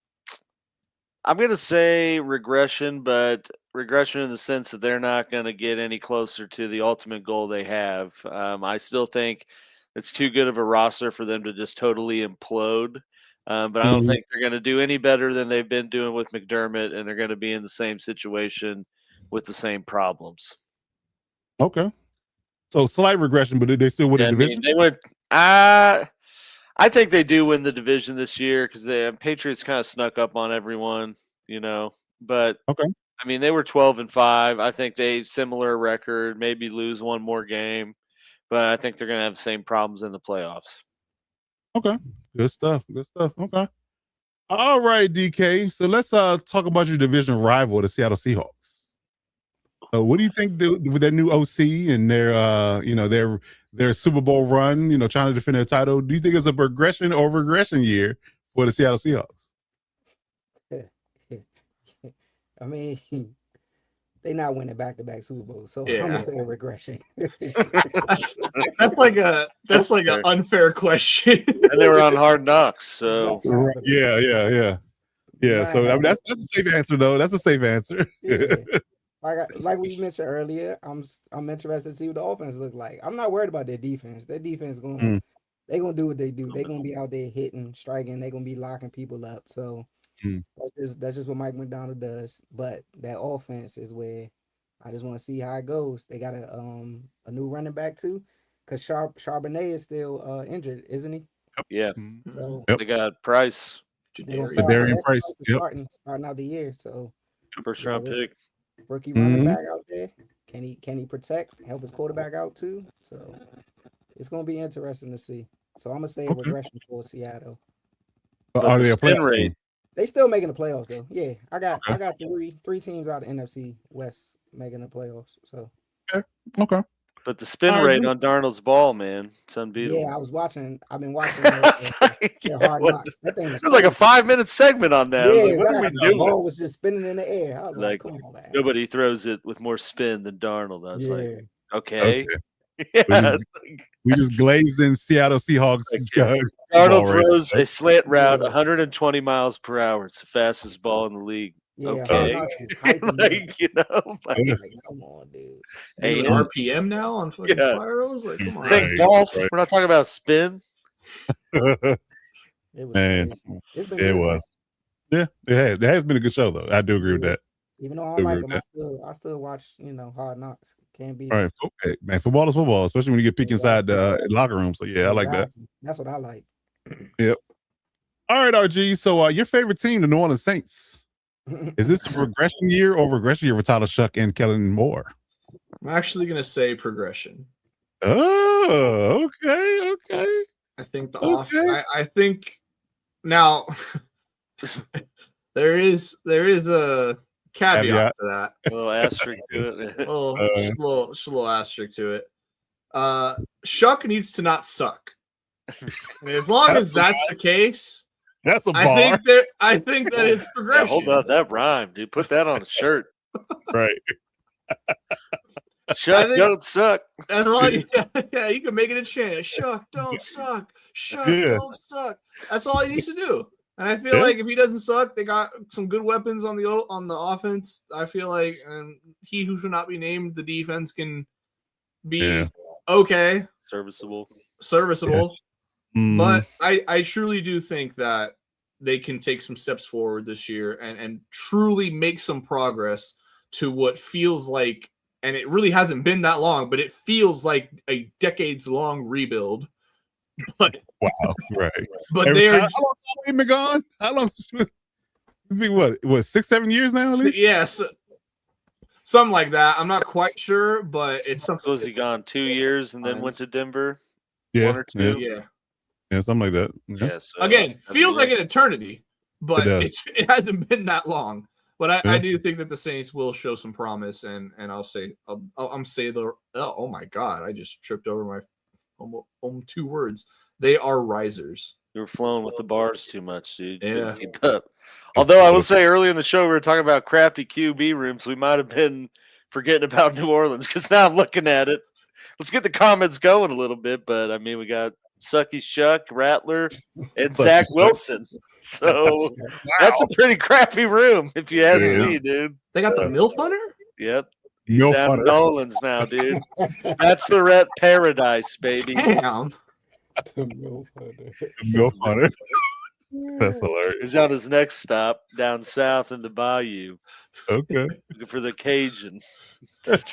I'm going to say regression, but regression in the sense that they're not going to get any closer to the ultimate goal they have. I still think it's too good of a roster for them to just totally implode. But I don't think they're going to do any better than they've been doing with McDermott, and they're going to be in the same situation with the same problems. Okay. So slight regression, but they still win the division? They went. I think they do win the division this year because the Patriots kind of snuck up on everyone, but okay. I mean, they were 12-5. I think they similar record, maybe lose one more game, but I think they're going to have the same problems in the playoffs. Okay, good stuff. Good stuff. Okay. All right, DK. So let's talk about your division rival, the Seattle Seahawks. What do you think with their new OC and their Super Bowl run, trying to defend their title? Do you think it's a progression or regression year for the Seattle Seahawks? I mean, they not winning back-to-back Super Bowls, so Yeah. I'm gonna say a regression. That's like an unfair question. And they were on Hard Knocks, so Yeah. So I mean, that's a safe answer, though. That's a safe anscer. Yeah. Like we mentioned earlier, I'm interested to see what the offense look like. I'm not worried about their defense. Their defense they gonna do what they do. They're gonna be out there hitting, striking. They're gonna be locking people up. So that's just what Mike McDonald does. But that offense is where I just want to see how it goes. They got a new running back too, because Charbonnet is still injured, isn't he? yeah. So They got Price, they gonna Darian start, Price, starting out the year. So first round pick. rookie running back out there. Can he protect, help his quarterback out too? So it's gonna be interesting to see. So I'm gonna say a regression for Seattle. But are they a spin playoff rate? team? They still making the playoffs though. Yeah, I got three teams out of NFC West making the playoffs. So Okay. But the spin All right, rate on Darnold's ball, man, it's unbeatable. yeah, I've been watching It's like, their Hard Knocks. That thing was it was like a crazy. 5-minute segment on that. I was like, what are we The doing? ball was just spinning in the air. I was like, come on, man. Nobody throws it with more spin than Darnold. I was like, Yeah. okay. We Yeah, just, we just glazed in Seattle Seahawks. Darnold ball right throws now. a slant route Yeah. 120 miles per hour. It's the fastest ball in the league. Yeah, Okay. Hard Knocks was hyping me. Like, come on, dude. Hey, Doing RPM now on fucking Yeah. spirals? Like, come on. this ain't golf. We're not talking about spin. It was Man, crazy. It's been it good, was. Yeah, it has been a good show, though. I do agree with that. Even though I Do don't like agree them, I still watch, Hard Knocks. Can't be All right, hey, man, football is football, especially when you get peek inside the locker room. So, yeah, I like that. That's what I like. Yep. All right, RG. So, your favorite team, the New Orleans Saints. Is this a progression year or regression year for Tyler Shuck and Kellen Moore? I'm actually gonna say progression. Oh, okay. I think Okay. I think now there is a caveat to that. A little asterisk to it. Little asterisk to it. Shuck needs to not suck. And as long as that's the case, That's a bar. I think that it's progression. Yeah, hold up, that rhyme, dude. Put that on a shirt. Right. Shuck, don't suck. As long yeah, you can make it a chant. Shuck, don't suck. Shuck, don't suck. That's all he needs to do. And I feel like if he doesn't suck, they got some good weapons on the offense. I feel like, and he who should not be named, the defense can be okay, Serviceable. serviceable. Mm. But I truly do think that they can take some steps forward this year and truly make some progress to what feels like, and it really hasn't been that long, but it feels like a decades-long rebuild. But wow, right. But they are. How long has he been gone? How long? It's been what 6-7 years now? At least? Yes, something like that. I'm not quite sure, but it's something. Was he gone 2 years and then went to Denver? Yeah, 1 or 2? Yeah, something like that. Yeah. So, Again, feels like an eternity, but It it hasn't been that long. But I do think that the Saints will show some promise, and I'll say oh my god, I just tripped over my almost 2 words. They are risers. You were flowing with the bars too much, dude. You Yeah. couldn't keep up. Although I will say early in the show we were talking about crappy QB rooms, we might have been forgetting about New Orleans because now I'm looking at it. Let's get the comments going a little bit, but I mean we got Sucky Shuck, Rattler, and Zach Wilson. So that's a pretty crappy room, if you ask me, dude. They got the MILF Hunter? Yep. He's Sam Nolan's now, dude. Bachelorette paradise, baby. Damn. MILF Hunter. That's hilarious. He's on his next stop down south in the bayou. Okay. Looking for the Cajun. Like,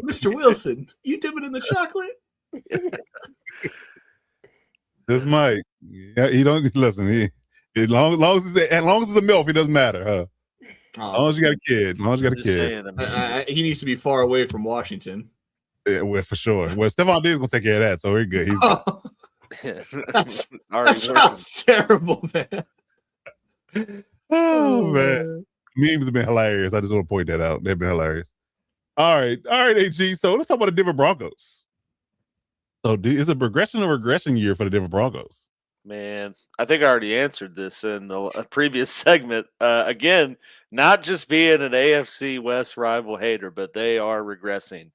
Mr. Wilson, you dip it in the chocolate? This Mike. Yeah, he don't listen. As long as it's a MILF, it doesn't matter, huh? As long as you got a kid. As long as you got a Just kid. saying, I mean, He needs to be far away from Washington. Yeah, well, for sure. Well, Stephon Diggs gonna take care of that, so we're good. He's good. that already sounds terrible, man. Oh man. Memes have been hilarious. I just want to point that out. They've been hilarious. All right, AG. So let's talk about the Denver Broncos. So is it progression or regression year for the Denver Broncos? Man, I think I already answered this in a previous segment. Again, not just being an AFC West rival hater, but they are regressing.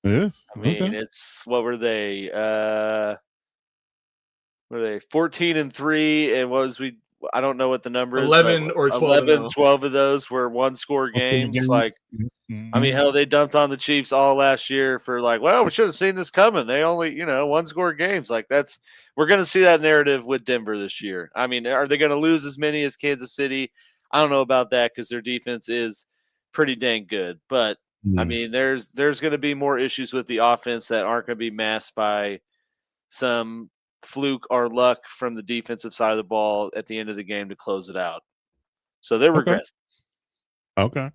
Yes. I mean, it's what were they? 14-3, and what was we? I don't know what the number is. 11 or 12 12 of those were one-score games. Like, I mean, hell, they dumped on the Chiefs all last year for like, well, we should have seen this coming. They only, one-score games. Like we're going to see that narrative with Denver this year. I mean, are they going to lose as many as Kansas City? I don't know about that because their defense is pretty dang good. But I mean, there's going to be more issues with the offense that aren't going to be masked by some fluke or luck from the defensive side of the ball at the end of the game to close it out. So they're regressing. Okay.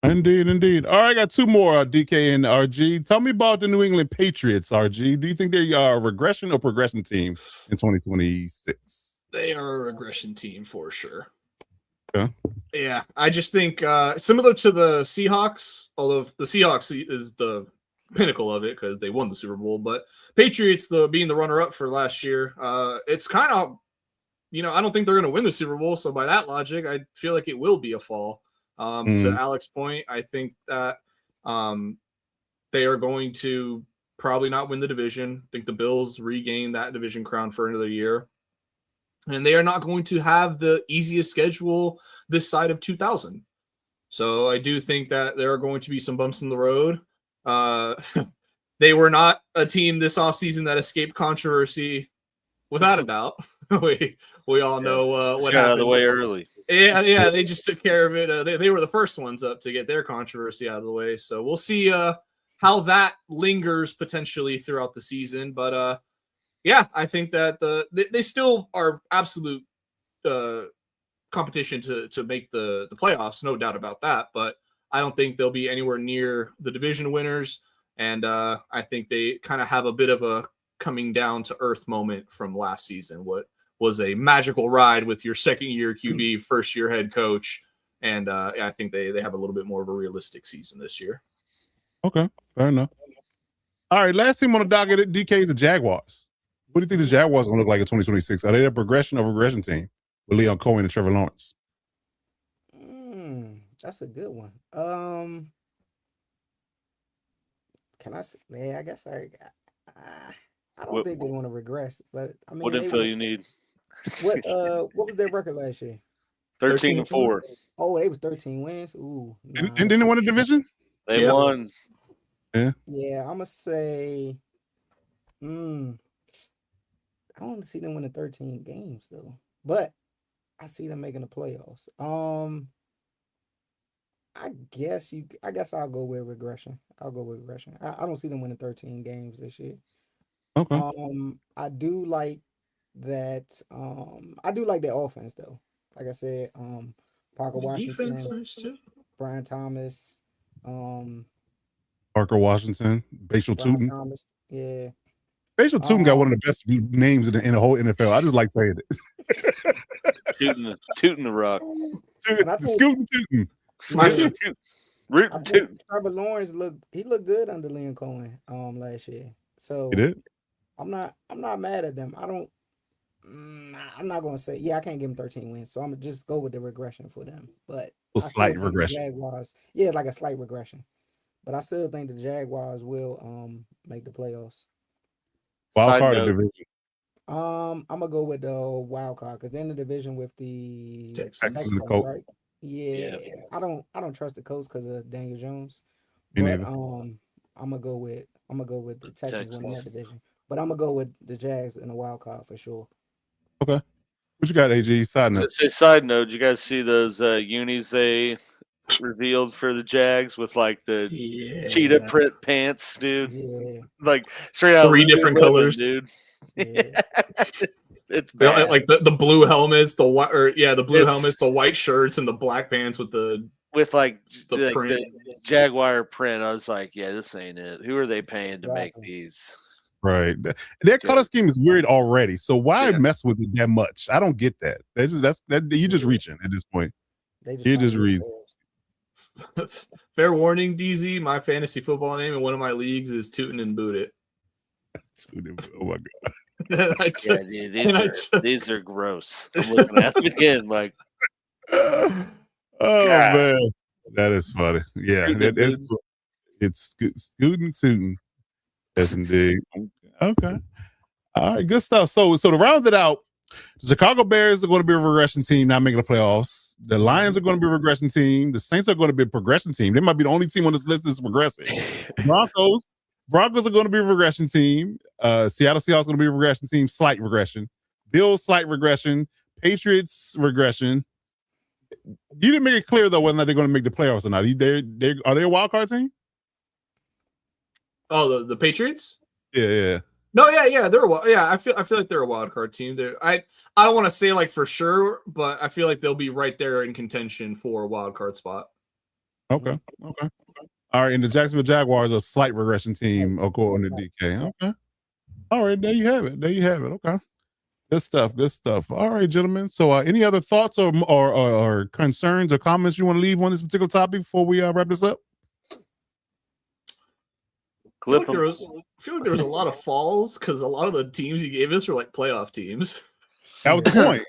Indeed. All right, I got two more, DK and RG. Tell me about the New England Patriots, RG. Do you think they are a regression or progression team in 2026? They are a regression team for sure. Okay. Yeah, I just think similar to the Seahawks, although the Seahawks is the pinnacle of it because they won the Super Bowl, but Patriots, being the runner-up for last year, it's kind of, I don't think they're going to win the Super Bowl, so by that logic, I feel like it will be a fall. To Alex's point, I think that they are going to probably not win the division. I think the Bills regain that division crown for another year. And they are not going to have the easiest schedule this side of 2000. So I do think that there are going to be some bumps in the road. They were not a team this offseason that escaped controversy, without a doubt. we all know what happened. Out of the way early. Yeah, they just took care of it. They were the first ones up to get their controversy out of the way. So we'll see how that lingers potentially throughout the season. But yeah, I think that they still are absolute competition to make the playoffs, no doubt about that. But I don't think they'll be anywhere near the division winners. And I think they kind of have a bit of a coming down to earth moment from last season. What was a magical ride with your second-year QB, first-year head coach. And I think they have a little bit more of a realistic season this year. Okay, fair enough. All right, last team on the docket, DK, is the Jaguars. What do you think the Jaguars are going to look like in 2026? Are they a progression or regression team with Leon Cohen and Trevor Lawrence? That's a good one. Can I say? Yeah, I guess I don't think they want to regress, but I mean, What info you need? What was their record last year? 13-4. Oh, they was 13 wins. Ooh, And didn't they win a division? They won. Yeah. Yeah, I'm gonna say. I don't see them winning 13 games though, but I see them making the playoffs. I guess I'll go with regression. I don't see them winning 13 games this year. Okay. I do like that. I do like their offense though. Like I said, Parker Washington, Brian Thomas, Parker Washington, Bashal Tootin. Thomas, yeah. Bashal Tootin got one of the best names in the whole NFL. I just like saying it. Tootin' the rock. Scootin' Tootin. Trevor Lawrence looked good under Leon Cohen last year. So he did. I'm not mad at them. I'm not gonna say I can't give them 13 wins, so I'm gonna just go with the regression for them. But a slight regression. Jaguars, like a slight regression. But I still think the Jaguars will make the playoffs. Wild card division. I'm gonna go with the wild card because they're in the division with the Texans, right? Yeah. I don't trust the Colts because of Daniel Jones. Me but neither. I'm gonna go with the Texans winning that division. But I'm gonna go with the Jags in the wild card for sure. Okay. What you got, AG? Side note. Side note, did you guys see those unis they revealed for the Jags with like the cheetah print pants, dude? Yeah. Like straight out 3 different colors, dude. Yeah. It's They all- bad. like the blue helmets, the white, the blue It's- helmets, the white shirts, and the black pants with the with like the print. the Jaguar print. I was like, yeah, this ain't it. Who are they paying to make Exactly. these? Right. Their color scheme is weird already. So why Yeah. mess with it that much? I don't get that. You just Yeah. reaching at this point. They It trying just to reads. themselves. Fair warning, DZ. My fantasy football name in one of my leagues is Tootin' and Boot It. Oh my god. I Yeah, took- dude, and I took- these are gross. I'm looking at them again, like, Oh God. man, that is funny. Yeah, Scootin' and it's Bootin'. scooting tooting. Yes, indeed. Okay. All right, good stuff. So to round it out, the Chicago Bears are going to be a regression team, not making the playoffs. The Lions are going to be a regression team. The Saints are going to be a progression team. They might be the only team on this list that's progressing. Broncos are going to be a regression team. Seattle Seahawks are going to be a regression team, slight regression. Bills, slight regression. Patriots, regression. You didn't make it clear though whether or not they're going to make the playoffs or not. Are they a wild card team? Oh, the Patriots? Yeah. No, yeah, they're I feel like they're a wild card team. I don't want to say like for sure, but I feel like they'll be right there in contention for a wild card spot. Okay. All right, and the Jacksonville Jaguars are a slight regression team according to DK. Okay. All right, there you have it. Okay. Good stuff. All right, gentlemen. So any other thoughts or concerns or comments you want to leave on this particular topic before we wrap this up? I feel like there was a lot of falls because a lot of the teams you gave us were like playoff teams. That was the point.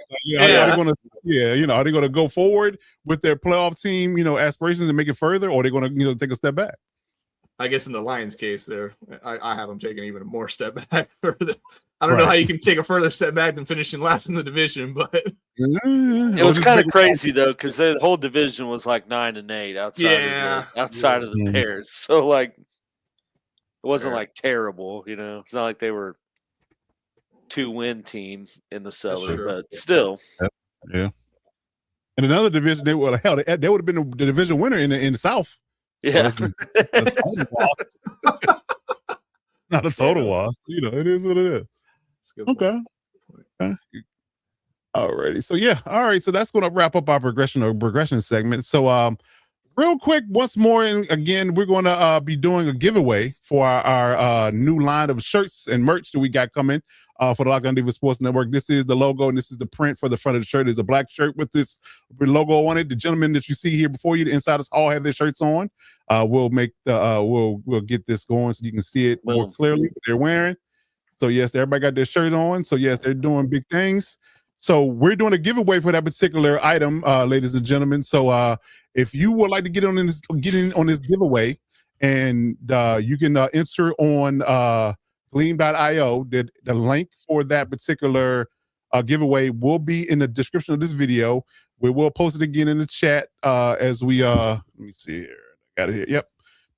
Are they going to go forward with their playoff team, aspirations and make it further, or are they going to, take a step back? I guess in the Lions case, there, I have them taking even more step back. Further. I don't know how you can take a further step back than finishing last in the division, but it was kind of crazy though because the whole division was like 9-8 outside of the Bears. So like, it wasn't like terrible, It's not like they were 2-win team in the cellar, but still. Yeah. In another division, they would have been the division winner in the South. Yeah. So it's not a total loss. It is what it is. Okay. Alrighty. So all right. So that's going to wrap up our progression segment. So real quick, once more, and again, we're going to be doing a giveaway for our new line of shirts and merch that we got coming for the Locked On Divas Sports Network. This is the logo, and this is the print for the front of the shirt. It's a black shirt with this logo on it. The gentlemen that you see here before you, the insiders, all have their shirts on. We'll make we'll get this going so you can see it more clearly what they're wearing. So yes, everybody got their shirt on. So yes, they're doing big things. So we're doing a giveaway for that particular item, ladies and gentlemen. So if you would like to get in on this giveaway, and you can enter on Gleam.io. The link for that particular giveaway will be in the description of this video. We will post it again in the chat as we let me see here. I got it here. Yep.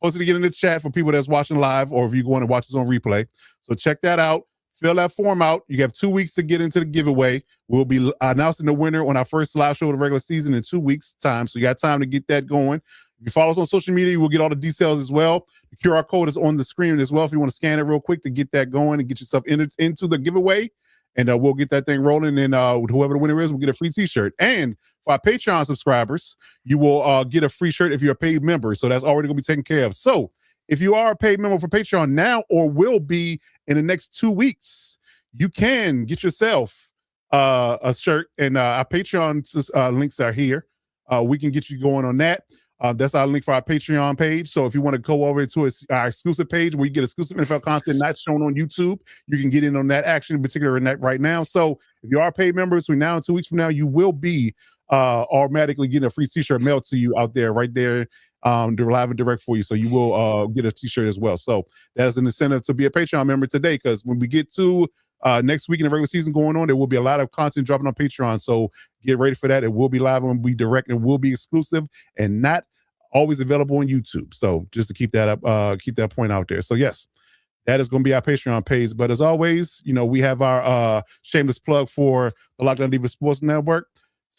Post it again in the chat for people that's watching live, or if you want to watch this on replay. So check that out. Fill that form out. You have 2 weeks to get into the giveaway. We'll be announcing the winner on our first live show of the regular season in 2 weeks' time. So you got time to get that going. If you follow us on social media, you will get all the details as well. The QR code is on the screen as well if you want to scan it real quick to get that going and get yourself into the giveaway. And we'll get that thing rolling. And whoever the winner is will get a free t-shirt. And for our Patreon subscribers, you will get a free shirt if you're a paid member. So that's already going to be taken care of. So if you are a paid member for Patreon now or will be in the next 2 weeks, you can get yourself a shirt. And our Patreon links are here. We can get you going on that. That's our link for our Patreon page. So if you want to go over to our exclusive page where you get exclusive NFL content not shown on YouTube, you can get in on that action in particular in that right now. So if you are paid members, between now and 2 weeks from now, you will be automatically getting a free t-shirt mailed to you out there right there, live and direct for you. So you will get a t-shirt as well. So that's an incentive to be a Patreon member today, because when we get to next week in the regular season going on, there will be a lot of content dropping on Patreon. So get ready for that. It will be live and be direct and will be exclusive and not always available on YouTube. So just to keep that up, keep that point out there. So yes, that is going to be our Patreon page. But as always, we have our shameless plug for the Locked On Divas Sports Network.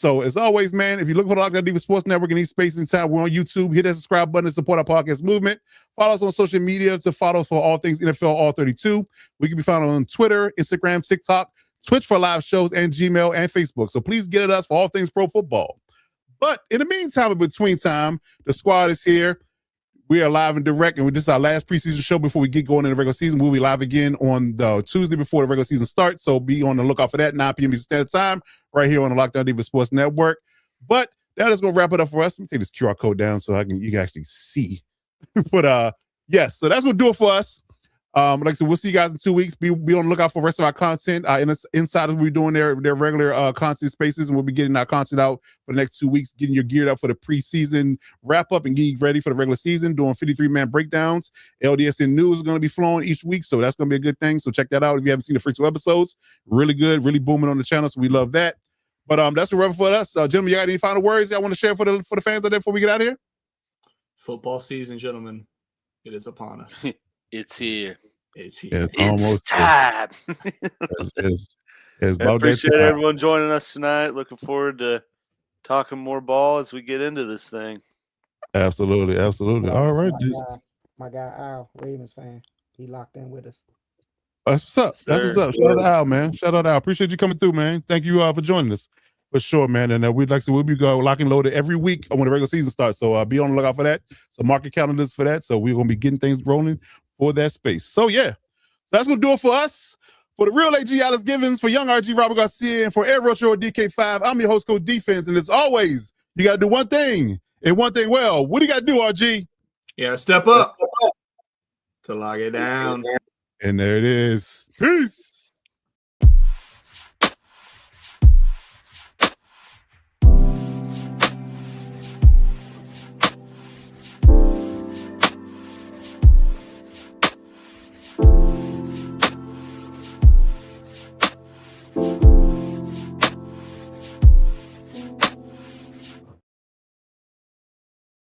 So as always, man, if you're looking for the Lockdown Defense Sports Network in these spaces in time, we're on YouTube. Hit that subscribe button to support our podcast movement. Follow us on social media to follow us for all things NFL All 32. We can be found on Twitter, Instagram, TikTok, Twitch for live shows, and Gmail and Facebook. So please get at us for all things pro football. But in the meantime, in between time, the squad is here. We are live and direct, and this is our last preseason show before we get going in the regular season. We'll be live again on the Tuesday before the regular season starts, so be on the lookout for that, 9 p.m. Eastern Standard Time, right here on the Lockdown Defense Sports Network. But that is going to wrap it up for us. Let me take this QR code down so you can actually see. But yes, so that's going to do it for us. Like I said, we'll see you guys in 2 weeks. Be on the lookout for the rest of our content. Insiders will be doing their regular content spaces, and we'll be getting our content out for the next 2 weeks, getting you geared up for the preseason wrap up and getting ready for the regular season, doing 53-man breakdowns. LDSN news is going to be flowing each week, so that's going to be a good thing. So check that out if you haven't seen the first 2 episodes. Really good, really booming on the channel, so we love that. But that's the wrap for us. Gentlemen, you got any final words y'all want to share for the fans out there before we get out of here? Football season, gentlemen, it is upon us. It's here. It's here. It's almost time. It's I about appreciate that time. everyone joining us tonight. Looking forward to talking more ball as we get into this thing. Absolutely. All right. My guy Al, Ravens fan, he locked in with us. That's what's up. Sir. That's what's up. Shout out to Al, man. Shout out to Al. Appreciate you coming through, man. Thank you for joining us. For sure, man. And we'll be lock and loaded every week when the regular season starts. So be on the lookout for that. So mark your calendars for that. So we're gonna be getting things rolling for that space. So yeah. So that's gonna do it for us. For the real AG Alex Givens, for young RG Robert Garcia, and for Air Rocher DK5, I'm your host, Coach Defense. And as always, you gotta do one thing and one thing well. What do you gotta do, RG? Yeah, step up to lock it down. And there it is. Peace.